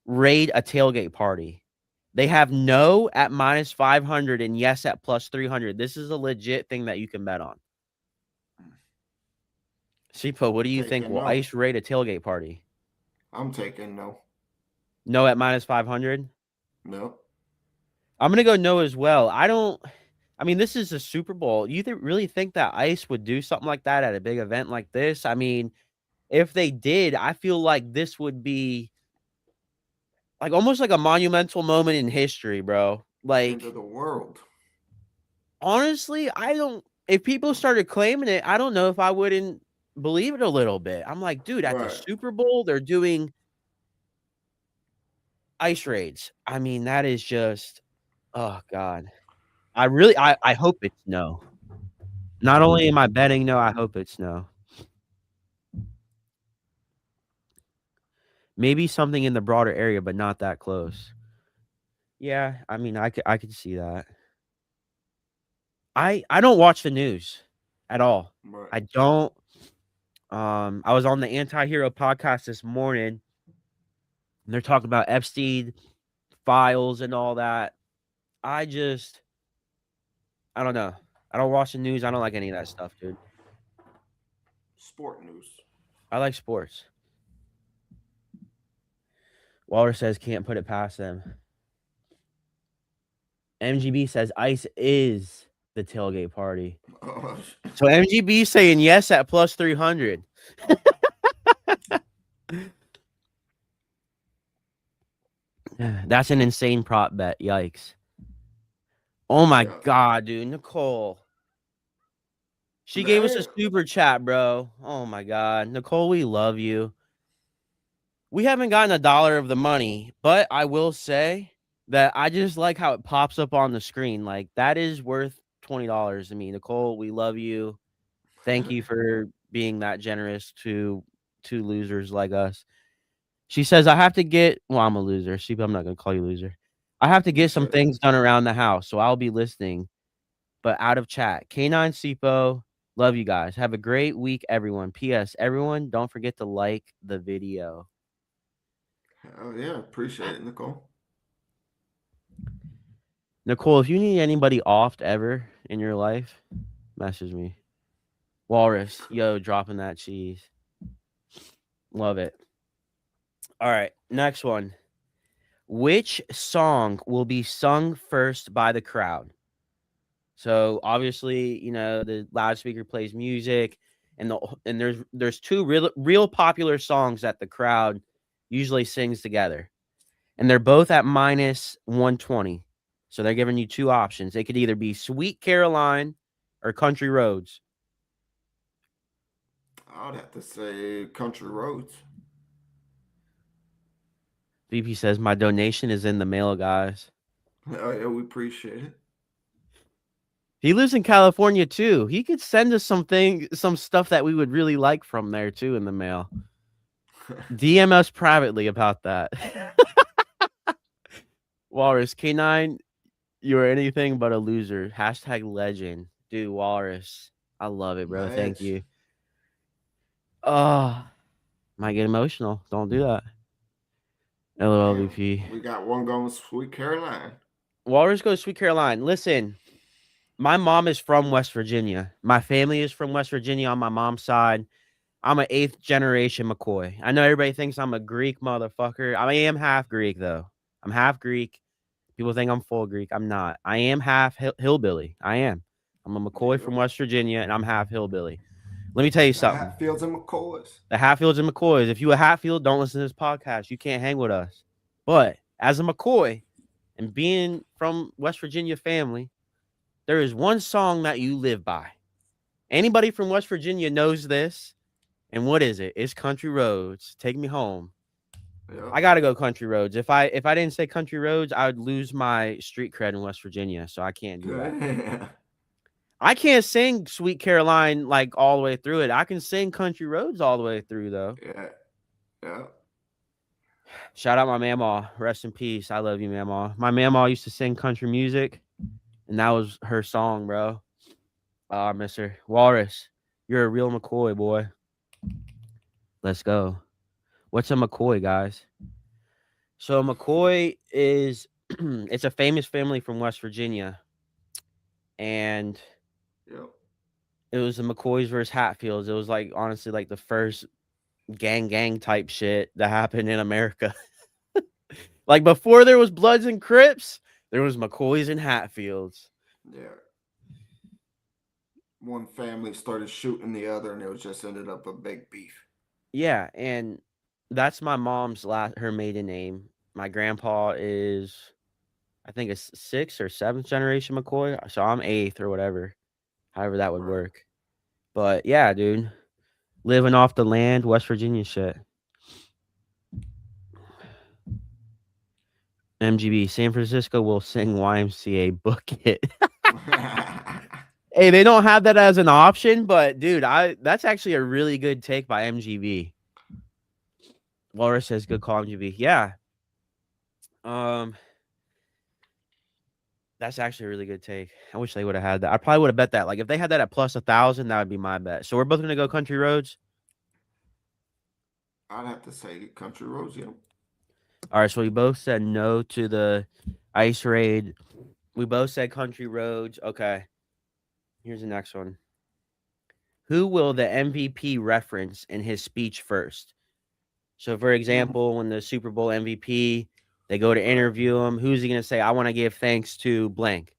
raid a tailgate party? They have no at minus 500 and yes at plus 300. This is a legit thing that you can bet on. Sipo, what do you think? Will no. ICE raid a tailgate party? I'm taking no. No at minus 500? No. I'm gonna go no as well. I don't. I mean, this is a Super Bowl. You really think that Ice would do something like that at a big event like this? I mean, if they did, I feel like this would be like almost like a monumental moment in history, bro. End of Like, the world. honestly, I don't. If people started claiming it, I don't know if I wouldn't believe it a little bit. I'm like, dude, at the Right. Super Bowl, they're doing ice raids. I mean, that is just, oh god. I hope it's no. Not only am I betting no, I hope it's no. Maybe something in the broader area, but not that close. Yeah, I mean, I could see that. I don't watch the news at all. Right. I don't. I was on the Anti-Hero podcast this morning, and they're talking about Epstein files and all that. I just I don't know. I don't watch the news. I don't like any of that stuff, dude. Sport news. I like sports. Walter says can't put it past them. MGB says Ice is the tailgate party. Oh, So MGB saying yes at plus 300. That's an insane prop bet. Yikes. Oh my yeah. god, dude. Nicole. She gave us a Man, super chat, bro. Oh my god. Nicole, we love you. We haven't gotten $1 of the money, but I will say that I just like how it pops up on the screen. Like that is worth $20 to me. Nicole, we love you. Thank you for being that generous to losers like us. She says I have to get well, I'm a loser. I'm not gonna call you loser. I have to you get some said it. things done around the house, so I'll be listening, but out of chat. K9 Cipo, love you guys. Have a great week, everyone. P.S. Everyone, don't forget to like the video. Hell yeah, appreciate it, Nicole. Nicole, if you need anybody off ever in your life, message me. Walrus, yo, dropping that cheese. Love it. All right, next one. Which song will be sung first by the crowd? So obviously, the loudspeaker plays music, and there's two real popular songs that the crowd usually sings together, and they're both at minus 120. So they're giving you two options. It could either be Sweet Caroline or Country Roads. I would have to say Country Roads. VP says my donation is in the mail, guys. Hell yeah, we appreciate it. He lives in California too. He could send us some stuff that we would really like from there too in the mail. DM us privately about that. Walrus K9, you are anything but a loser. Hashtag legend. Dude, Walrus. I love it, bro. Thank Nice. you. Oh, might get emotional. Don't do that. Damn, LLVP. we got one going with Sweet Caroline. Walrus goes Sweet Caroline. Listen, my mom is from West Virginia. My family is from West Virginia on my mom's side. I'm an 8th generation McCoy. I know everybody thinks I'm a Greek motherfucker. I am half Greek, though. I'm half Greek. People think I'm full Greek. I'm not. I am half hillbilly. I am. I'm a There you McCoy from go. West Virginia, and I'm half hillbilly. Let me tell you The something. Hatfields and McCoys. The Hatfields and McCoys. If you a Hatfield, don't listen to this podcast. You can't hang with us. But as a McCoy and being from West Virginia family, there is one song that you live by. Anybody from West Virginia knows this. And what is it? It's Country Roads. Take me home. Yep. I gotta go Country Roads. If I didn't say Country Roads, I would lose my street cred in West Virginia. So I can't do that. Yeah. I can't sing Sweet Caroline like all the way through it. I can sing Country Roads all the way through though. Yeah. Yeah. Shout out my mamaw. Rest in peace. I love you, mamaw. My mamaw used to sing country music, and that was her song, bro. Ah, I miss her. Walrus, you're a real McCoy, boy. Let's go. What's a McCoy, guys? So McCoy is it's a famous family from West Virginia, and Yep. it was the McCoys versus Hatfields. It was like honestly like the first gang type shit that happened in America. Like before there was Bloods and Crips, There was McCoys and Hatfields. Yeah. One family started shooting the other, and it was just ended up a big beef. Yeah, and that's my mom's her maiden name. My grandpa is, I think, it's sixth or seventh generation McCoy. So I'm eighth or whatever, however that would Right. work. But yeah, dude, living off the land, West Virginia shit. MGB, San Francisco will sing YMCA book it. Hey, they don't have that as an option, but dude, that's actually a really good take by MGB. Laura says, "Good call, MGB." Yeah, um, that's actually a really good take. I wish they would have had that. I probably would have bet that. Like, if they had that at plus 1,000, that would be my bet. So we're both gonna go country roads. I'd have to say Country Roads, yeah. All right, so we both said no to the ice raid. We both said country roads. Okay, here's the next one. Who will the MVP reference in his speech first? So, for Hmm. example, when the Super Bowl MVP, they go to Right. interview him, who's he going to say, I want to give thanks to blank?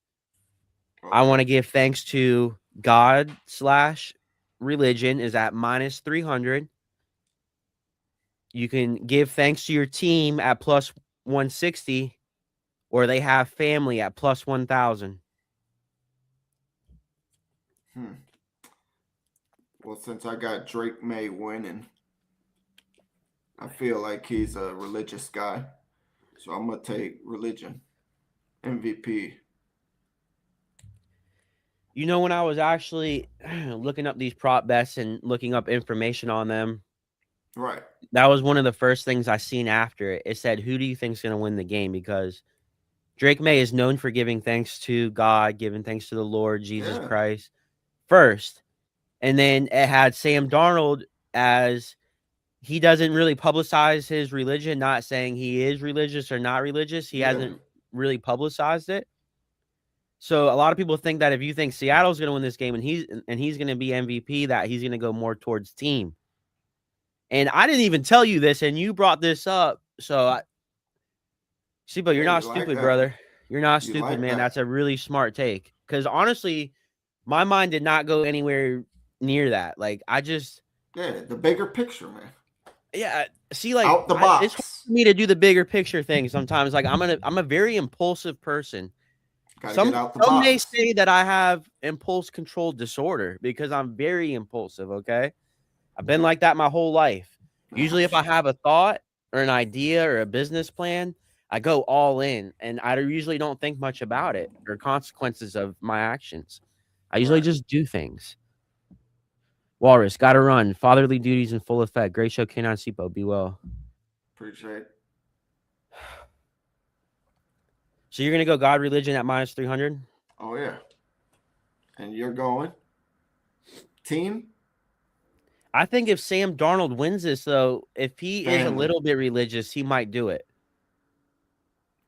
I Okay. want to give thanks to God slash religion is at minus 300. You can give thanks to your team at plus 160, or they have family at plus 1,000. Hmm. Well, since I got Drake May winning, I feel like he's a religious guy. So I'm going to take religion. MVP. You know, when I was actually looking up these prop bets and looking up information on them, Right. that was one of the first things I seen after it. It said, who do you think's going to win the game? Because Drake May is known for giving thanks to God, giving thanks to the Lord Jesus Yeah. Christ first. And then it had Sam Darnold as he doesn't really publicize his religion, not saying he is religious or not religious. He Yeah. hasn't really publicized it. So a lot of people think that if you think Seattle's going to win this game and he's going to be MVP, that he's going to go more towards team. And I didn't even tell you this, and you brought this up. So, Cipo, you're Yeah, not you like stupid, that. brother. You're not You stupid, like man. that. That's a really smart take. Because honestly, my mind did not go anywhere near that. Like, I just, Yeah, the bigger picture, man. yeah. See, like, Out the it's hard box. for me to do the bigger picture thing sometimes. Like, I'm a very impulsive person. Got to Some get out the some may box. say that I have impulse control disorder because I'm very impulsive. Okay, I've been like that my whole life. Usually, if I have a thought or an idea or a business plan, I go all in and I usually don't think much about it or consequences of my actions. I usually Right. just do things. Walrus, gotta run. Fatherly duties in full effect. Great show, K9 Sipo. Be well. Appreciate it. So you're gonna go God religion at minus 300? Oh, yeah. And you're going. Team? I think if Sam Darnold wins this, though, if he is a Family. little bit religious, he might do it.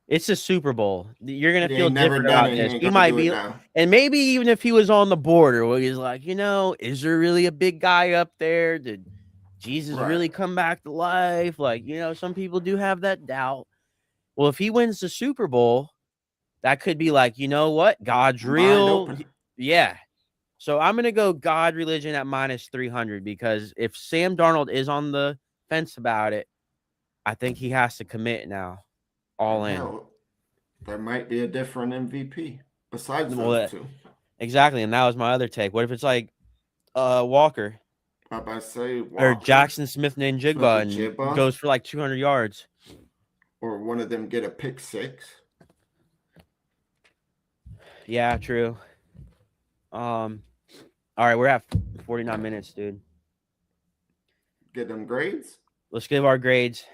It's a Super Bowl. You're gonna He feel ain't never different done about it. He this. ain't He going to might do it be, now. and maybe even if he was on the border, where he's like, is there really a big guy up there? Did Jesus Right. really come back to life? Like, some people do have that doubt. Well, if he wins the Super Bowl, that could be like, you know what? God's Mind real. open. Yeah. So I'm gonna go God religion at minus 300 because if Sam Darnold is on the fence about it, I think he has to commit now, all And in. hell, there might be a different MVP besides those Well, two. exactly, and that was my other take. What if it's like Walker I about to say or Walker, Jackson Smith Smith Ninjigba and and Jibba, goes for like 200 yards? or one of them get a pick six. Yeah, true. Um, all right, we're at 49 minutes, dude. Get them grades. Let's give our grades.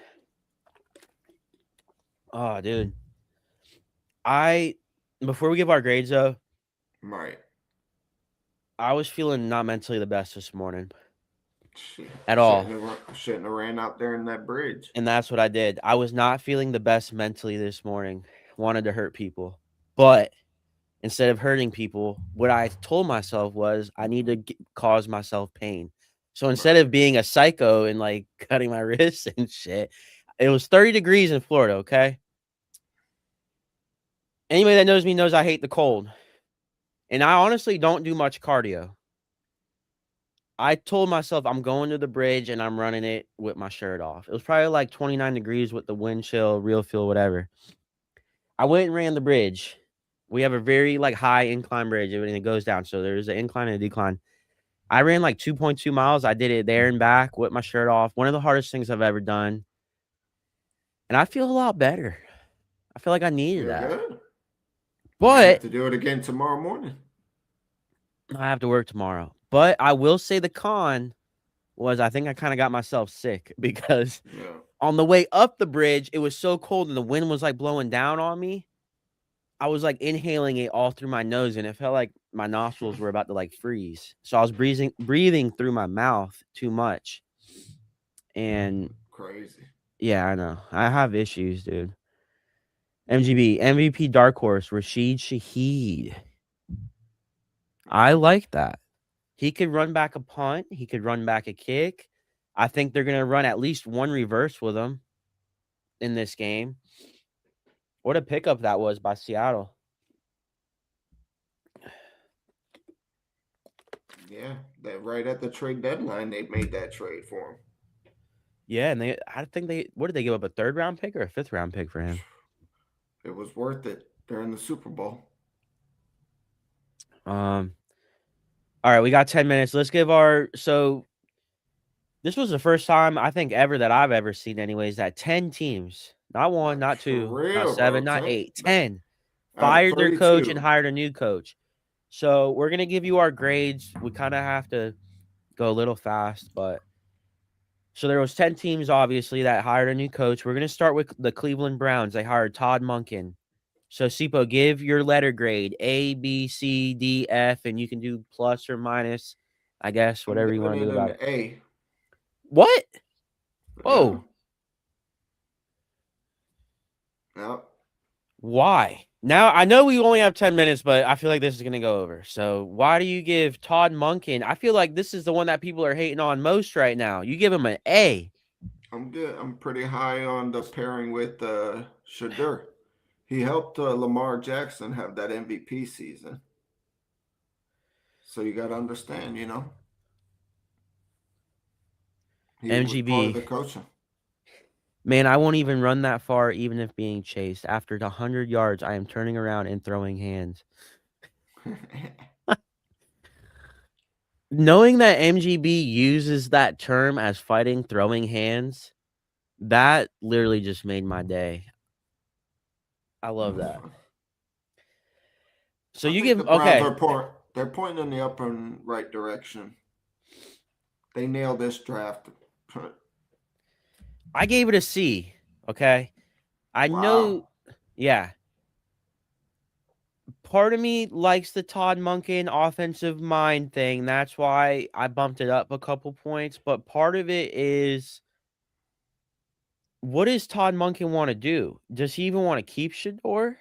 Oh, dude, I before we give our grades though, Right. I was feeling not mentally the best this morning Shit. at all. Shouldn't have ran out there in that bridge. And that's what I did. I was not feeling the best mentally this morning. Wanted to hurt people. But instead of hurting people, what I told myself was I need to cause myself pain. So instead Right. of being a psycho and like cutting my wrists and shit, it was 30 degrees in Florida, okay? Anybody that knows me knows I hate the cold. And I honestly don't do much cardio. I told myself I'm going to the bridge and I'm running it with my shirt off. It was probably like 29 degrees with the wind chill, real feel, whatever. I went and ran the bridge. We have a very like high incline bridge and it goes down. So there's an incline and a decline. I ran like 2.2 miles. I did it there and back with my shirt off. One of the hardest things I've ever done. And I feel a lot better. I feel like I needed Feel that. good? Might have But to do it again tomorrow morning. I have to work tomorrow. But I will say the con was I think I kind of got myself sick because Yeah. on the way up the bridge, it was so cold and the wind was like blowing down on me. I was like inhaling it all through my nose and it felt like my nostrils were about to like freeze. So I was breathing through my mouth too much. And Crazy. yeah, I know. I have issues, dude. MGB, MVP Dark Horse, Rashid Shaheed. I like that. He could run back a punt. He could run back a kick. I think they're going to run at least one reverse with him in this game. What a pickup that was by Seattle. Yeah, that right at the trade deadline, they made that trade for him. Yeah, and I think what did they give up, a third round pick or a fifth round pick for him? It was worth it during the Super Bowl. Um, all right, we got 10 minutes. Let's give so this was the first time I think ever that I've ever seen, anyways, that 10 teams, not one, not For two, not real, bro. seven, not 10 eight, 10 out of fired their coach and 32. hired a new coach. So we're gonna give you our grades. We kind of have to go a little fast, but so there was 10 teams obviously that hired a new coach. We're gonna start with the Cleveland Browns. They hired Todd Monken. So Cipo, give your letter grade A, B, C, D, F, and you can do plus or minus, I guess, I'm whatever you giving want to it do about an it. A. What? Yeah. Whoa. Yep. Why? Now I know we only have 10 minutes, but I feel like this is gonna go over. So why do you give Todd Monken? I feel like this is the one that people are hating on most right now. You give him an A. I'm good. I'm pretty high on the pairing with Shadur. He helped Lamar Jackson have that MVP season. So you got to understand, he was part of MGB. the coaching. Man, I won't even run that far, even if being chased. After 100 yards, I am turning around and throwing hands. Knowing that MGB uses that term as fighting, throwing hands, that literally just made my day. I love that. So I you think give the Browns okay. are they're pointing in the up and right direction. They nailed this draft. I gave it a C. Okay. I know, Wow. yeah. Part of me likes the Todd Monken offensive mind thing. That's why I bumped it up a couple points. But part of it is, what does Todd Monken want to do? Does he even want to keep Shador?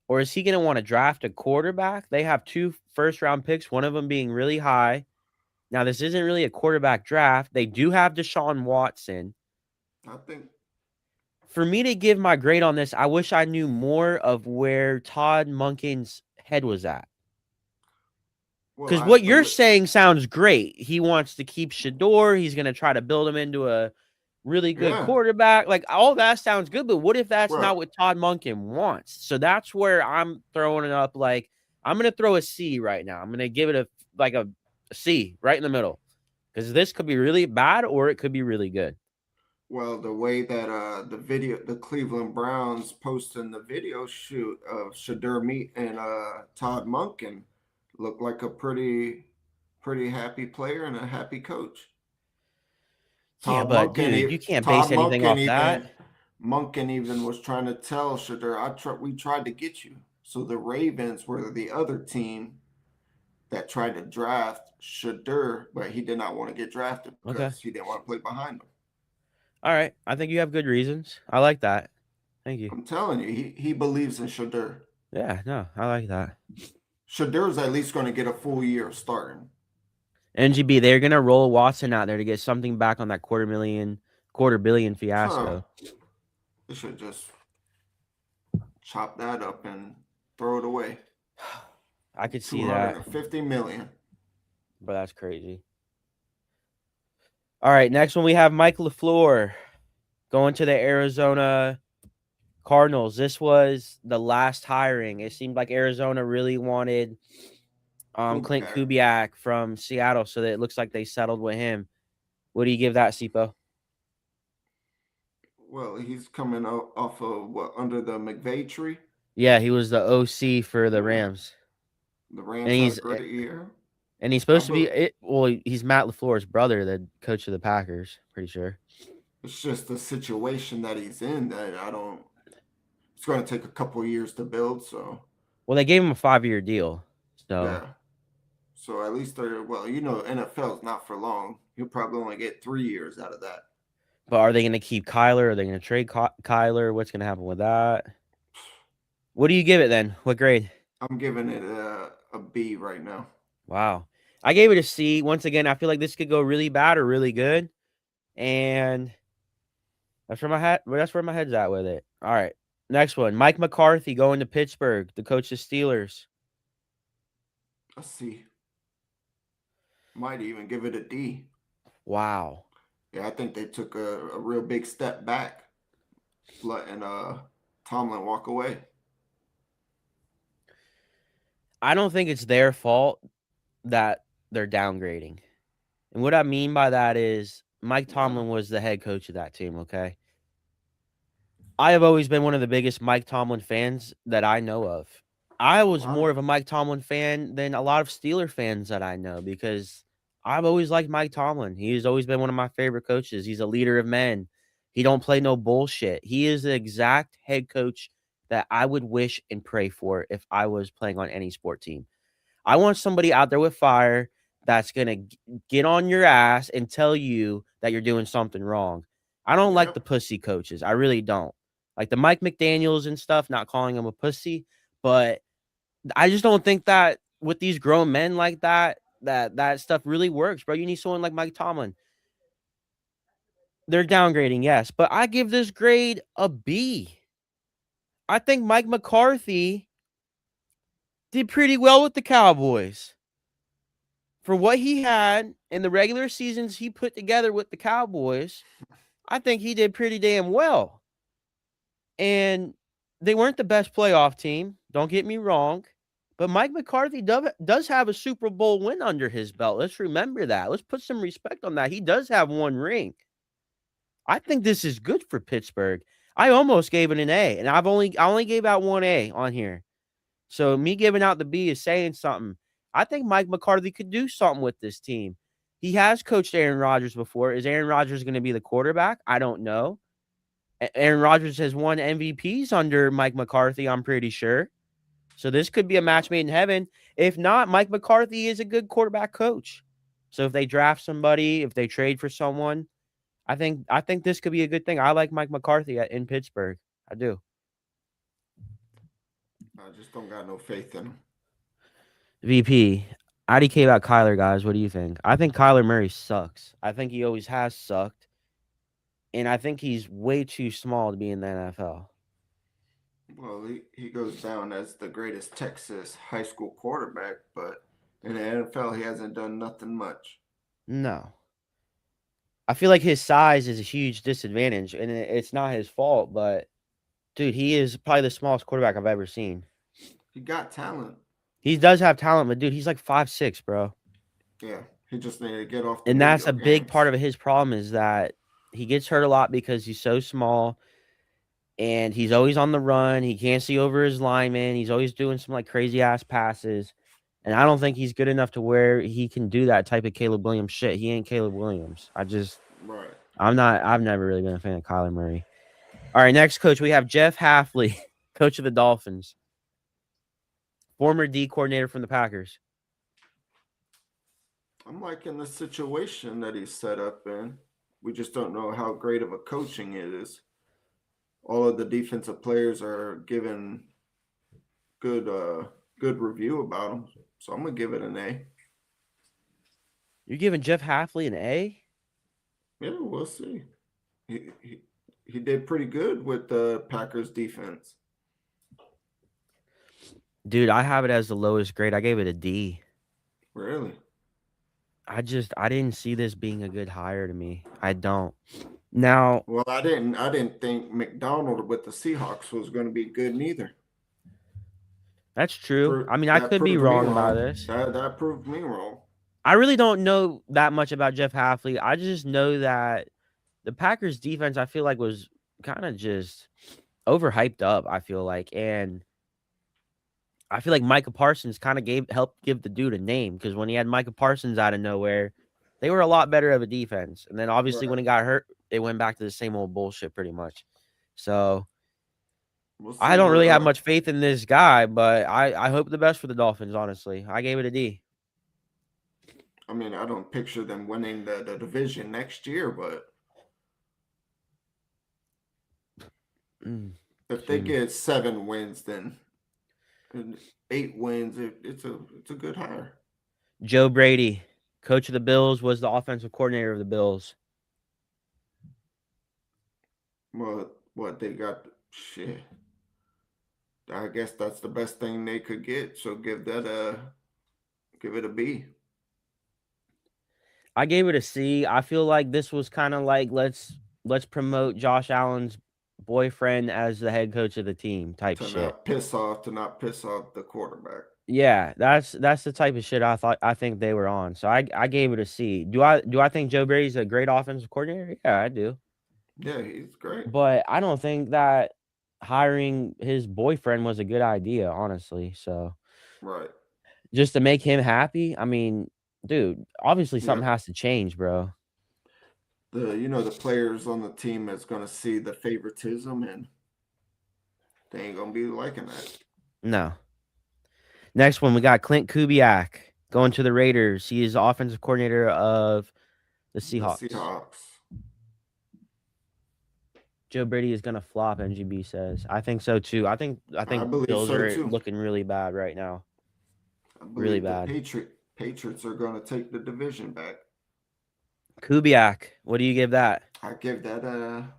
Or is he going to want to draft a quarterback? They have 2 first round picks, one of them being really high. Now, this isn't really a quarterback draft. They do have Deshaun Watson. I think. For me to give my grade on this, I wish I knew more of where Todd Monken's head was at. Well, Because I what you're believe. saying sounds great. He wants to keep Shador. He's going to try to build him into a really good Yeah. quarterback. Like, all that sounds good. But what if that's not Well, what Todd Monken wants? So that's where I'm throwing it up. Like, I'm going to throw a C right now. I'm going to give it a C right in the middle. Because this could be really bad or it could be really good. the way that the Cleveland Browns posting the video shoot of Shadur Meat and Todd Monken looked like a pretty happy player and a happy coach. Yeah, Todd but Monken, dude, you can't base anything off that. Monken even was trying to tell Shadur, we tried to get you. So the Ravens were the other team that tried to draft Shadur, but he did not want to get drafted Okay. because he didn't want to play behind them. All right. I think you have good reasons. I like that. Thank you. I'm telling you, he believes in Shadur. Yeah, no, I like that. Shadur's at least going to get a full year of starting. NGB, they're gonna roll Watson out there to get something back on that quarter billion Huh. fiasco. They should just chop that up and Throw it away. I could see Two hundred that, and fifty million. but that's crazy. All right, next one we have Mike LaFleur going to the Arizona Cardinals. This was the last hiring. It seemed like Arizona really wanted Clint Kubiak. Kubiak from Seattle, so that it looks like they settled with him. What do you give that, Sipo? Well, he's coming off of what, under the McVay tree. Yeah, he was the OC for the Yeah, Rams, the and Rams had a he's great year. and he's I supposed to be bel it. Well, he's Matt LaFleur's brother, the coach of the Packers. Pretty sure. It's just the situation that he's in that I don't. It's going to take a couple of years to build. So Well, they gave him a 5-year deal, so. yeah. So at least they're well. NFL is not for long. He'll probably only get 3 years out of that. But are they going to keep Kyler? Are they going to trade Kyler? What's going to happen with that? What do you give it then? What grade? I'm giving it a B right now. Wow. I gave it a C. Once again, I feel like this could go really bad or really good. And that's where my head's at with it. All right. Next one. Mike McCarthy going to Pittsburgh, the coach of Steelers. A C. Might even give it a D. Wow. Yeah, I think they took a real big step back, letting Tomlin walk away. I don't think it's their fault that they're downgrading. And what I mean by that is Mike Yeah. Tomlin was the head coach of that team, okay? I have always been one of the biggest Mike Tomlin fans that I know of. I A was lot of more of a Mike Tomlin fan than a lot of Steeler fans that I know because I've always liked Mike Tomlin. He's always been one of my favorite coaches. He's a leader of men. He don't play no bullshit. He is the exact head coach that I would wish and pray for if I was playing on any sport team. I want somebody out there with fire that's going to get on your ass and tell you that you're doing something wrong. I don't like the Yep. pussy coaches. I really don't. Like the Mike McDaniels and stuff, not calling him a pussy, but I just don't think that with these grown men like that stuff really works, bro. You need someone like Mike Tomlin. They're downgrading, yes, but I give this grade a B. I think Mike McCarthy did pretty well with the Cowboys. For what he had in the regular seasons he put together with the Cowboys, I think he did pretty damn well. And they weren't the best playoff team, don't get me wrong, but Mike McCarthy does have a Super Bowl win under his belt. Let's remember that. Let's put some respect on that. He does have one ring. I think this is good for Pittsburgh. I almost gave it an A, and I only gave out one A on here. So me giving out the B is saying something. I think Mike McCarthy could do something with this team. He has coached Aaron Rodgers before. Is Aaron Rodgers going to be the quarterback? I don't know. Aaron Rodgers has won MVPs under Mike McCarthy, I'm pretty sure. So this could be a match made in heaven. If not, Mike McCarthy is a good quarterback coach. So if they draft somebody, if they trade for someone, I think this could be a good thing. I like Mike McCarthy in Pittsburgh. I do. I just don't got no faith in him. VP. IDK about Kyler, guys. What do you think? I think Kyler Murray sucks. I think he always has sucked. And I think he's way too small to be in the NFL. Well, he goes down as the greatest Texas high school quarterback, but in the NFL, he hasn't done nothing much. No. I feel like his size is a huge disadvantage, and it's not his fault, but dude, he is probably the smallest quarterback I've ever seen. He got talent. He does have talent, but dude, he's like 5'6", bro. Yeah, he just needed to get off the And that's video a big part games. of his problem is that he gets hurt a lot because he's so small and he's always on the run. He can't see over his lineman. He's always doing some like crazy ass passes. And I don't think he's good enough to where he can do that type of Caleb Williams shit. He ain't Caleb Williams. Right. I've never really been a fan of Kyler Murray. All right, next coach, we have Jeff Hafley, coach of the Dolphins, former D coordinator from the Packers. I'm liking the situation that he's set up in. We just don't know how great of a coaching it is. All of the defensive players are giving good good review about him. So I'm gonna give it an A. You're giving Jeff Hafley an A? Yeah, we'll see. He he, he did pretty good with the Packers defense. Dude, I have it as the lowest grade. I gave it a D. Really? I didn't see this being a good hire to me. I don't. Now, Well, I didn't think McDonald with the Seahawks was going to be good neither. that's true. I mean, I That could be proved me wrong about wrong. this. That proved me wrong. I really don't know that much about Jeff Halfley. I just know that the Packers defense I feel like was kind of just overhyped up, I feel like. And I feel like Micah Parsons kind of helped give the dude a name because when he had Micah Parsons out of nowhere, they were a lot better of a defense. And then obviously Right. when he got hurt, it went back to the same old bullshit pretty much. So We'll I see don't what. really have much faith in this guy, but I hope the best for the Dolphins, honestly. I gave it a D. I mean, I don't picture them winning the division next year, but Mm, if they excuse me. get 7 wins, then and 8 wins, it's a good hire. Joe Brady, coach of the Bills, was the offensive coordinator of the Bills. What they got? Shit. I guess that's the best thing they could get. So give it a B. I gave it a C. I feel like this was kind of like let's promote Josh Allen's boyfriend as the head coach of the team type shit. To not piss off the quarterback. Yeah, that's the type of shit I think they were on. So I gave it a C. Do I think Joe Brady's a great offensive coordinator? Yeah, I do. Yeah, he's great. But I don't think that hiring his boyfriend was a good idea, honestly. So Right. just to make him happy, I mean, dude, obviously Yeah. something has to change, bro. The players on the team is gonna see the favoritism and they ain't gonna be liking that. No. Next one, we got Clint Kubiak going to the Raiders. He is offensive coordinator of the The Seahawks. Seahawks. Joe Brady is gonna flop. NGB says. I think so too. I think I believe Bills so are too. looking really bad right now. I Really believe the bad. Patriots are gonna take the division back. Kubiak, what do you give that? I give that a.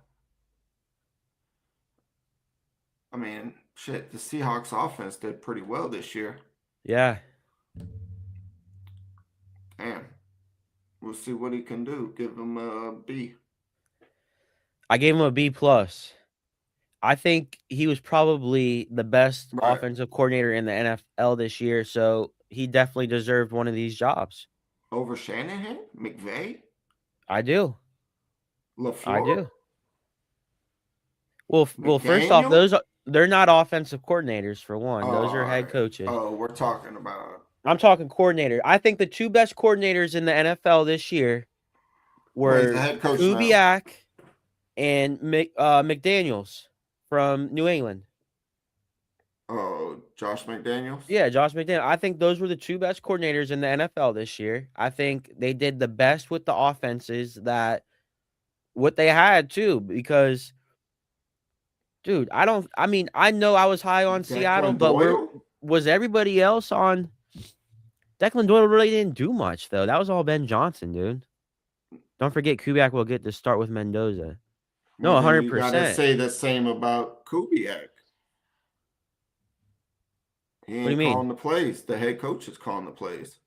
I mean, shit. The Seahawks offense did pretty well this year. Yeah, Damn. We'll see what he can do. Give him a B. I gave him a B plus. I think he was probably the best Right. offensive coordinator in the NFL this year, so he definitely deserved one of these jobs. Over Shanahan, McVay, I do. I LaFleur, do. Well, first off, McDaniel. they're not offensive coordinators for one. Those are Oh, head coaches. we're talking about. I'm talking coordinator. I think the two best coordinators in the NFL this year Well, he's the were head coach now. Kubiak and McDaniels from New England. Oh, Josh McDaniels. Yeah, Josh McDaniels. I think those were the two best coordinators in the NFL this year. I think they did the best with the offenses that what they had too, because dude, I mean, I know I was high on Seattle, Declan but Doyle. was everybody else on Declan Doyle really didn't do much though. That was all Ben Johnson, dude. Don't forget Kubiak will get to start with Mendoza. No, Well, then you got to 100%. say the same about Kubiak. He What do you ain't mean? calling the plays. The head coach is calling the plays.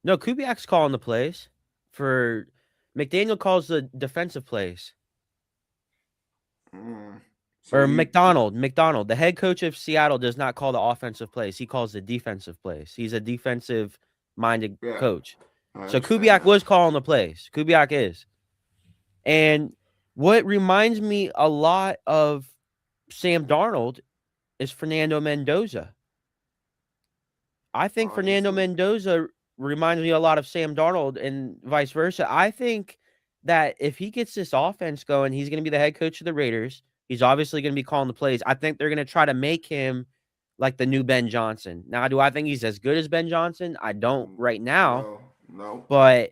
No, Kubiak's calling the plays for McDaniel calls the defensive plays. Mm. So Or you, McDonald, the head coach of Seattle does not call the offensive plays. He calls the defensive plays. He's a defensive minded yeah, coach. I So understand Kubiak that. was calling the plays. Kubiak is. And what reminds me a lot of Sam Darnold is Fernando Mendoza. I think Oh, he's Fernando Mendoza reminds me a lot of Sam Darnold and vice versa. I think that if he gets this offense going, he's going to be the head coach of the Raiders. He's obviously going to be calling the plays. I think they're going to try to make him like the new Ben Johnson. Now, do I think he's as good as Ben Johnson? I don't right now, no, no. but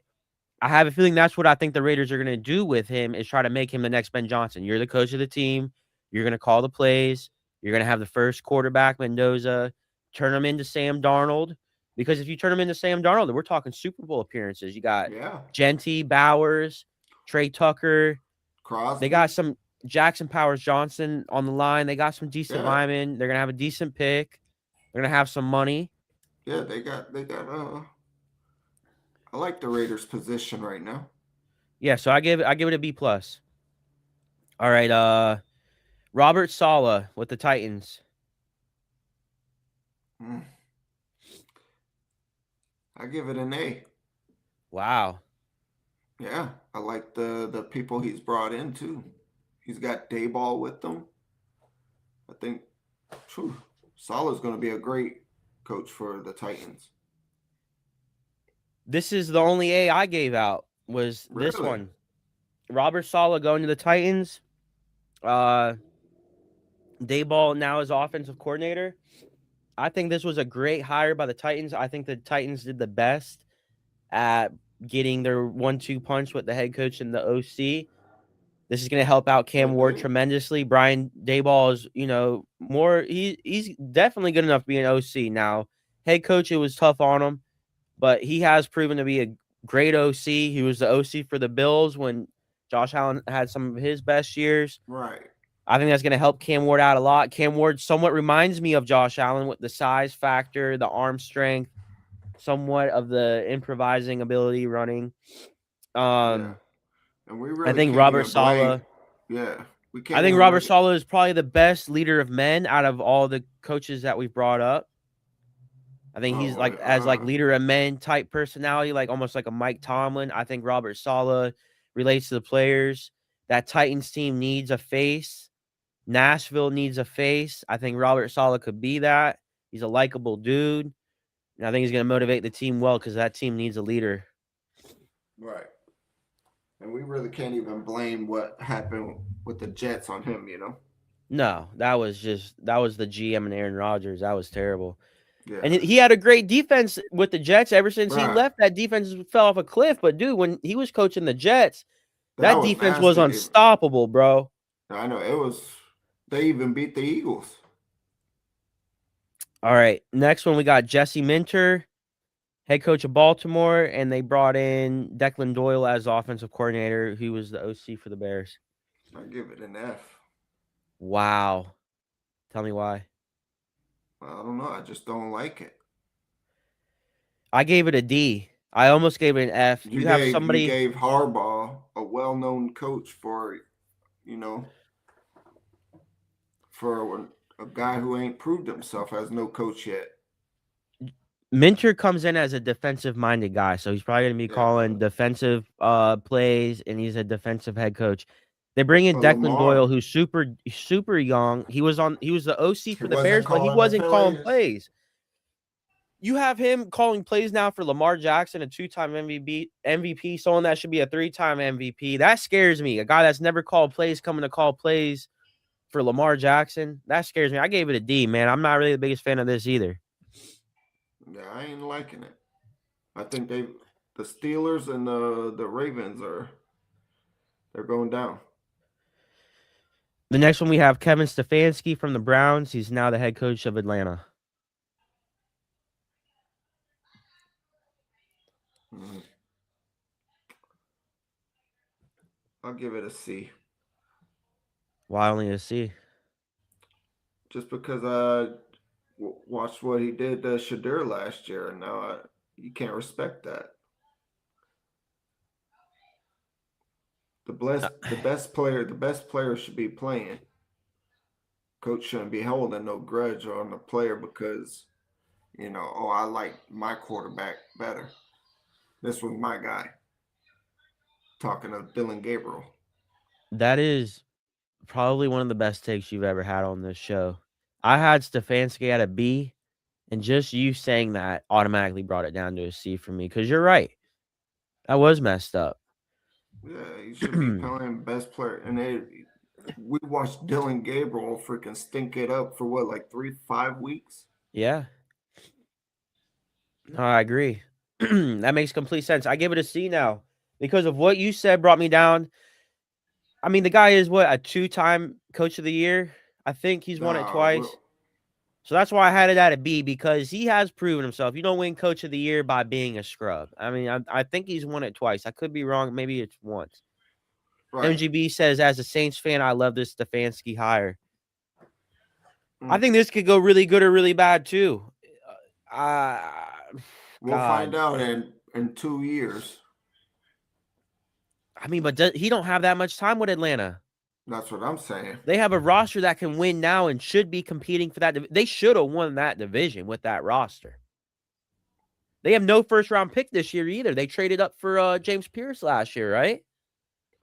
I have a feeling that's what I think the Raiders are going to do with him is try to make him the next Ben Johnson. You're the coach of the team. You're going to call the plays. You're going to have the first quarterback, Mendoza, turn him into Sam Darnold. Because if you turn him into Sam Darnold, we're talking Super Bowl appearances. You got Yeah, Genty, Bowers, Trey Tucker. They Crosby. got some Jackson Powers Johnson on the line. They got some decent Yeah, linemen. They're going to have a decent pick. They're gonna have some money. Yeah, they got I like the Raiders' position right now. Yeah, so I give it a B plus. All right, Robert Saleh with the Titans. Mm, I give it an A. Wow. Yeah, I like the people he's brought in too. He's got Dayball with them. I think phew, Salah's going to be a great coach for the Titans. This is the only A I gave out was this Really? one. Robert Saleh going to the Titans. Uh Dayball now is offensive coordinator. I think this was a great hire by the Titans. I think the Titans did the best at getting their 1-2 punch with the head coach and the OC. This is going to help out Cam They Ward did. tremendously. Brian Dayball is, more he's definitely good enough to be an OC now. Head coach, it was tough on him, but he has proven to be a great OC. He was the OC for the Bills when Josh Allen had some of his best years. Right. I think that's going to help Cam Ward out a lot. Cam Ward somewhat reminds me of Josh Allen with the size factor, the arm strength, somewhat of the improvising ability running. Yeah. Um, And we I really think can't Robert even blame. Saleh. Yeah. We I can't think even Robert really. Saleh is probably the best leader of men out of all the coaches that we've brought up. I think he's Oh, like as like leader of men type personality, like almost like a Mike Tomlin. I think Robert Saleh relates to the players. That Titans team needs a face. Nashville needs a face. I think Robert Saleh could be that. He's a likable dude. And I think he's going to motivate the team well because that team needs a leader. right. And we really can't even blame what happened with the Jets on him, you know? No, that was the GM and Aaron Rodgers. That was terrible. And Yeah. he had a great defense with the Jets ever since he Right. left. That defense fell off a cliff. But dude, when he was coaching the Jets, That that was defense was nasty. unstoppable, bro. I know. It was. They even beat the Eagles. All right, next one we got Jesse Minter, head coach of Baltimore, and they brought in Declan Doyle as offensive coordinator, who was the OC for the Bears. I give it an F. Wow, tell me why. I don't know. I just don't like it. I gave it a D. I almost gave it an F. You You have gave you somebody. gave Harbaugh, a well-known coach, you know for a guy who ain't proved himself as no coach yet. Minter comes in as a defensive-minded guy, so he's probably going to be Yeah, calling defensive plays, and he's a defensive head coach. They bring in but Declan Doyle, Lamar, who's super young. He was the OC he for the wasn't Bears, but he calling the wasn't calling plays. plays. You have him calling plays now for Lamar Jackson, a 2-time MVP, someone that should be a 3-time MVP. That scares me. A guy that's never called plays coming to call plays for Lamar Jackson. That scares me. I gave it a D, man. I'm not really the biggest fan of this either. Yeah, I ain't liking it. I think the Steelers and the Ravens they're going down. The next one we have Kevin Stefanski from the Browns. He's now the head coach of Atlanta. Mm. I'll give it a C, Why only a C? just because watched what he did to Shadur last year, and now you can't respect that. Uh, The best player should be playing. Coach shouldn't be holding no grudge on the player because oh, I like my quarterback better. This was my guy. Talking of Dylan Gabriel. that is probably one of the best takes you've ever had on this show. I had Stefanski at a B, and just you saying that automatically brought it down to a C for me because you're right. That was messed up. Yeah, he should be playing best player. And we watched Dylan Gabriel freaking stink it up for what, like 3 5 weeks. Yeah, no, I agree. That makes complete sense. I give it a C now because of what you said brought me down. I mean, the guy is what, a 2-time coach of the year? I think he's won it Nah, twice. well, So that's why I had it at a B because he has proven himself. You don't win coach of the year by being a scrub. I mean, I think he's won it twice. I could be wrong. Maybe it's once. right. MGB says, as a Saints fan, I love this Stefanski hire. I Mm. think this could go really good or really bad too. Uh, We'll find God, out in 2 years. I mean, but he don't have that much time with Atlanta. That's what I'm saying. They have a roster that can win now and should be competing for that. They should have won that division with that roster. They have no first round pick this year either. They traded up for James Pierce last year, right?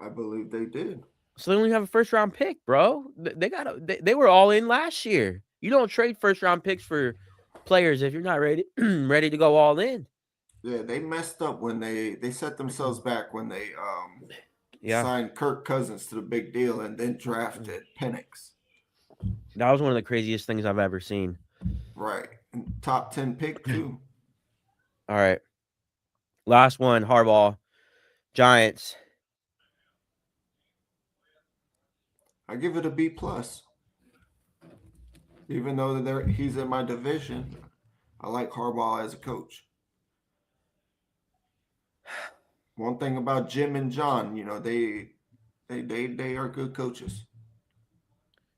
I believe they did. So they only have a first round pick, bro. They were all in last year. You don't trade first round picks for players if you're not ready ready to go all in. Yeah, they messed up when they set themselves back when they Yeah. signed Kirk Cousins to the big deal and then drafted Penix. That was one of the craziest things I've ever seen. Right. And top 10 pick too. All right. Last one, Harbaugh. Giants. I give it a B plus. Even though he's in my division, I like Harbaugh as a coach. One thing about Jim and John, they are good coaches.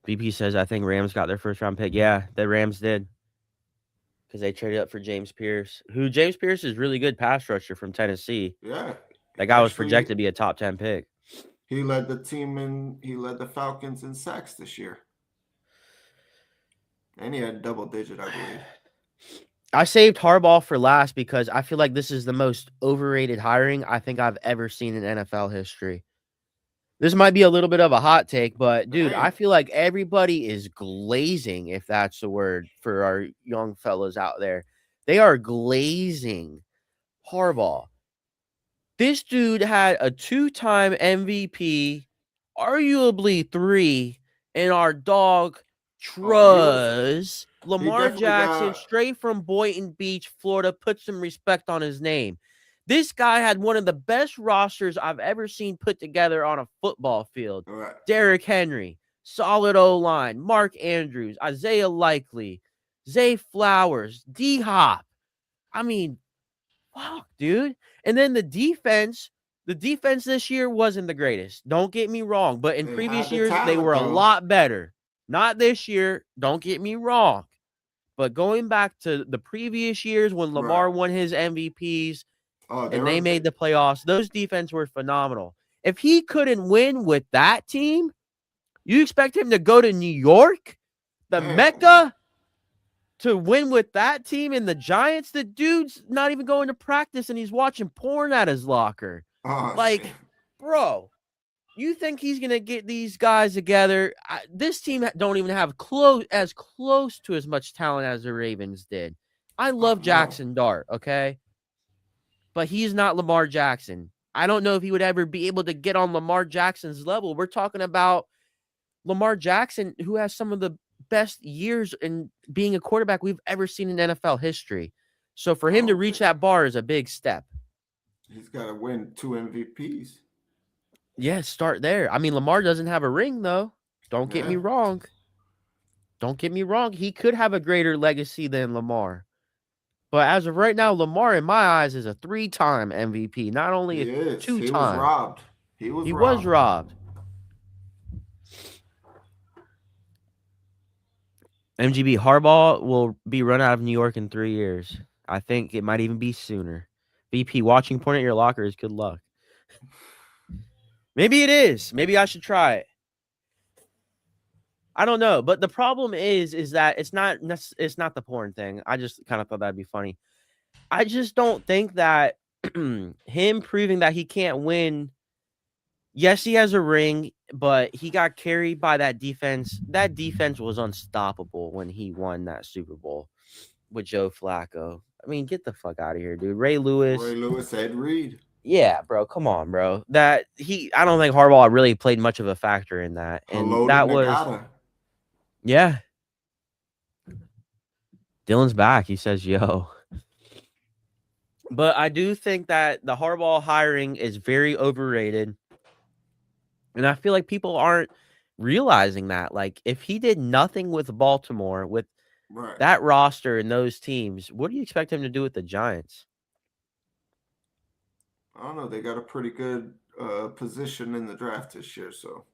BP says, I think Rams got their first round pick. Yeah, the Rams did. Because they traded up for James Pierce, who James Pierce is really good pass rusher from Tennessee. Yeah. That guy was projected Actually, to be a top 10 pick. he led the Falcons in sacks this year. And he had double digit, I believe. I saved Harbaugh for last because I feel like this is the most overrated hiring I think I've ever seen in NFL history. This might be a little bit of a hot take, but dude, I Hey, feel like everybody is glazing, if that's the word for our young fellows out there. They are glazing Harbaugh. This dude had a two-time MVP, arguably three, and our dog oh, Truz he Lamar definitely Jackson, got straight from Boynton Beach, Florida. Put some respect on his name. This guy had one of the best rosters I've ever seen put together on a football field. all right. Derrick Henry, solid O-line, Mark Andrews, Isaiah Likely, Zay Flowers, D-Hop. I mean, fuck, dude. And then the defense this year wasn't the greatest. Don't get me wrong. But in They had previous the years, they talent were a though. lot better. Not this year. Don't get me wrong. But going back to the previous years when Right. Lamar won his MVPs Oh, and they made the playoffs, those defense were phenomenal. If he couldn't win with that team, you expect him to go to New York, the hell no. Mecca, to win with that team and the Giants? The dude's not even going to practice and he's watching porn at his locker. Oh shit. Like, bro, you think he's gonna get these guys together? This team don't even have close to as much talent as the Ravens did. I Oh love no. Jackson Dart, okay, but he's not Lamar Jackson. I don't know if he would ever be able to get on Lamar Jackson's level. We're talking about Lamar Jackson, who has some of the best years in being a quarterback we've ever seen in NFL history. So for him to Oh, reach that bar is a big step. he's got to win 2 MVPs. Yeah, start there. I mean, Lamar doesn't have a ring, though. Don't get me Yeah, wrong. Don't get me wrong. He could have a greater legacy than Lamar. But as of right now, Lamar, in my eyes, is a three-time MVP, not only a he is. He was two-time. robbed. He was He was robbed. robbed. MGB Harbaugh will be run out of New York in 3 years. I think it might even be sooner. VP, watching porn at your locker is good luck. Maybe it is. Maybe I should try it. I don't know, but the problem is that it's not the porn thing. I just kind of thought that'd be funny. I just don't think that him proving that he can't win. Yes, he has a ring, but he got carried by that defense. That defense was unstoppable when he won that Super Bowl with Joe Flacco. I mean, get the fuck out of here, dude. Ray Ray Lewis. Lewis, Ed Reed. Yeah, bro. Come on, bro. I don't think Harbaugh really played much of a factor in that. And Haloti that was, Nagata. yeah. Dylan's back. He says, yo. But I do think that the Harbaugh hiring is very overrated. And I feel like people aren't realizing that. Like, if he did nothing with Baltimore, with Right. that roster and those teams, what do you expect him to do with the Giants? I don't know. They got a pretty good position in the draft this year, so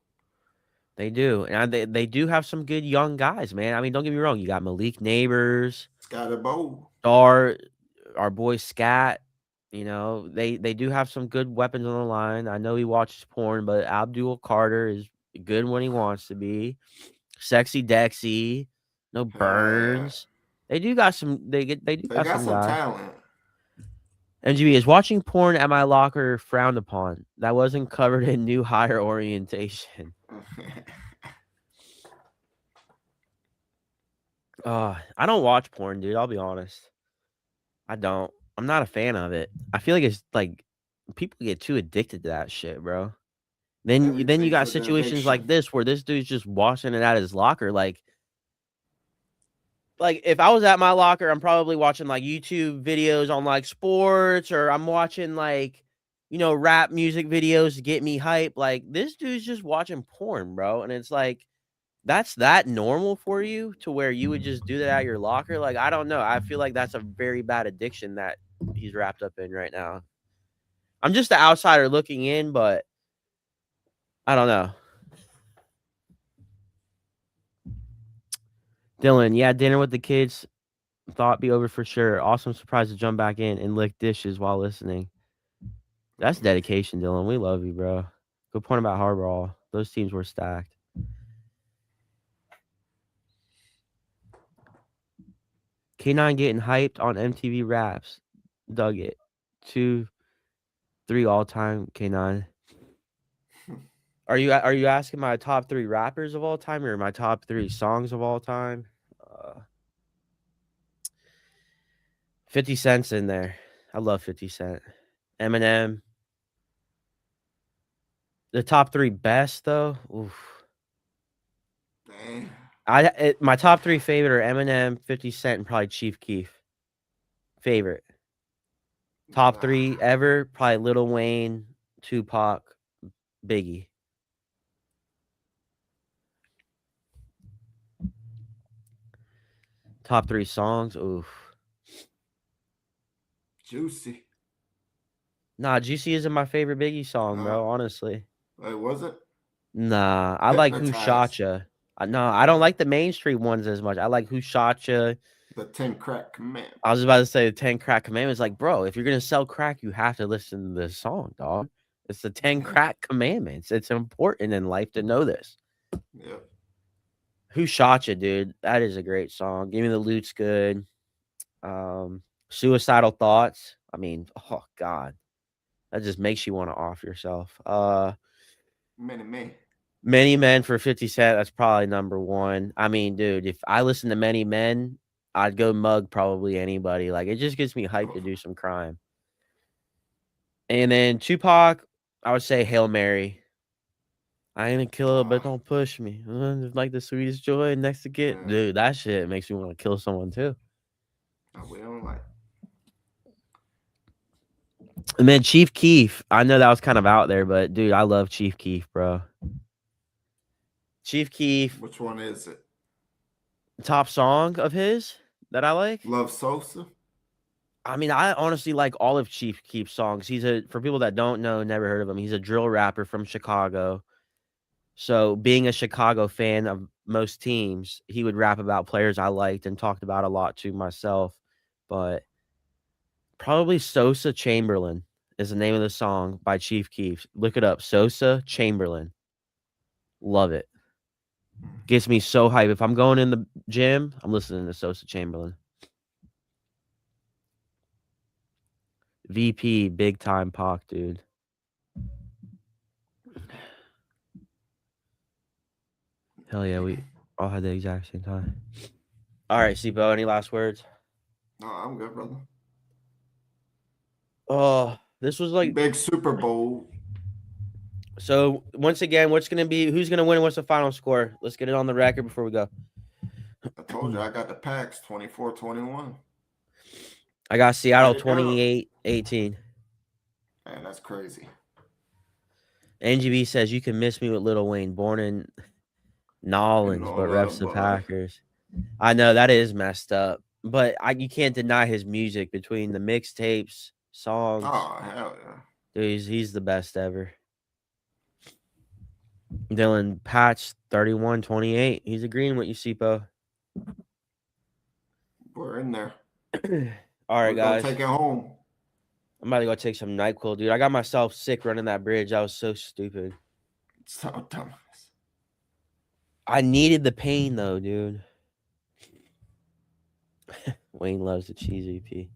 They do, and they do have some good young guys, man. I mean, don't get me wrong. You got Malik Neighbors, Scotty Bowl. Dar, our boy Scat. You know, they do have some good weapons on the line. I know he watches porn, but Abdul Carter is good when he wants to be. Sexy Dexy, no Yeah. Burns. They do got some. They do They got got some some guys. talent. NGB is watching porn at my locker frowned upon. That wasn't covered in new hire orientation. I don't watch porn, dude. I'll be honest. I don't. I'm not a fan of it. I feel like it's like people get too addicted to that shit, bro. Then you Everything's got an situations like addiction. this where this dude's just washing it at his locker. Like if I was at my locker, I'm probably watching like YouTube videos on like sports, or I'm watching like rap music videos to get me hype. Like this dude's just watching porn, bro, and it's like that's that normal for you to where you would just do that at your locker. Like I don't know. I feel like that's a very bad addiction that he's wrapped up in right now. I'm just the outsider looking in, but I don't know. Dylan, yeah, dinner with the kids. Thought be over for sure. Awesome surprise to jump back in and lick dishes while listening. That's dedication, Dylan. We love you, bro. Good point about Hardball. Those teams were stacked. K9 getting hyped on MTV Raps. Dug it. 2, 3 all time K9. Are you asking my top 3 rappers of all time or my top 3 songs of all time? 50 Cent's in there. I love 50 Cent. Eminem. The top 3 best though. Oof. Damn. My top 3 favorite are Eminem, 50 Cent, and probably Chief Keef. Favorite. Top Nah. 3 ever, probably Lil Wayne, Tupac, Biggie. Top 3 songs. Oof. Juicy. Nah, Juicy isn't my favorite Biggie song, Uh, bro. Honestly. it wasn't Nah, I like Who Shot hypnotized. Ya. No, I don't like the mainstream ones as much. I like Who Shot Ya. The 10 crack I was commandments. about to say the 10 Crack Commandments. Like, bro, if you're gonna sell crack, you have to listen to this song, dog. It's the 10 Crack Commandments. It's important in life to know this. Yeah. Who Shot Ya, dude? That is a great song. Give Me the Loot's good. Suicidal Thoughts. I mean, oh god, that just makes you want to off yourself. Many men. Many Men for 50 Cent. That's probably number one. I mean, dude, if I listen to Many Men, I'd go mug probably anybody. Like it just gets me hyped to do some crime. And then Tupac, I would say Hail Mary. I ain't a killer, but Ah, don't push me. It's like the sweetest joy next to get. yeah. Dude, that shit makes me want to kill someone too. We don't like. And then Chief Keef. I know that was kind of out there, but dude, I love Chief Keef, bro. Chief Keef, Which one is it? top song of his that I like. Love Sosa? I mean, I honestly like all of Chief Keef's songs. For people that don't know, never heard of him, he's a drill rapper from Chicago. So, being a Chicago fan of most teams, he would rap about players I liked and talked about a lot to myself. But probably Sosa Chamberlain is the name of the song by Chief Keef. Look it up. Sosa Chamberlain. Love it. Gets me so hype. If I'm going in the gym, I'm listening to Sosa Chamberlain. VP, big time Pac, dude. Hell yeah, we all had the exact same time. All right, Cipo, any last words? No, I'm good, brother. Oh, this was like Big Super Bowl. so. Once again, who's gonna win? And what's the final score? Let's get it on the record before we go. I told you I got the Packs 24-21. I got Seattle Write it down. 28-18. Man, that's crazy. NGB says you can miss me with Lil Wayne, born in And Nolans, but all reps that, the but Packers. I know that is messed up, but you can't deny his music between the mixtapes, songs. oh hell yeah. Dude, he's the best ever. Dylan Patch 31-28. He's agreeing with you, Cipo. We're in there. All right, We're gonna guys. take it home. I'm about to go take some NyQuil, dude. I got myself sick running that bridge. That was so stupid. So dumb. I needed the pain though, dude. Wayne loves the cheese EP.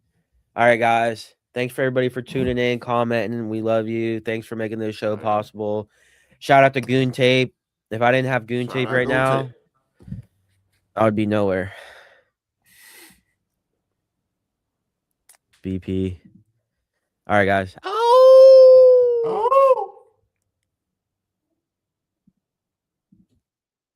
All right, guys. Thanks for everybody for tuning in, commenting. We love you. Thanks for making this show possible. Shout out to Goon Tape. If I didn't have Goon Shout Tape out right Goon now, Tape. I would be nowhere. BP. All right, guys.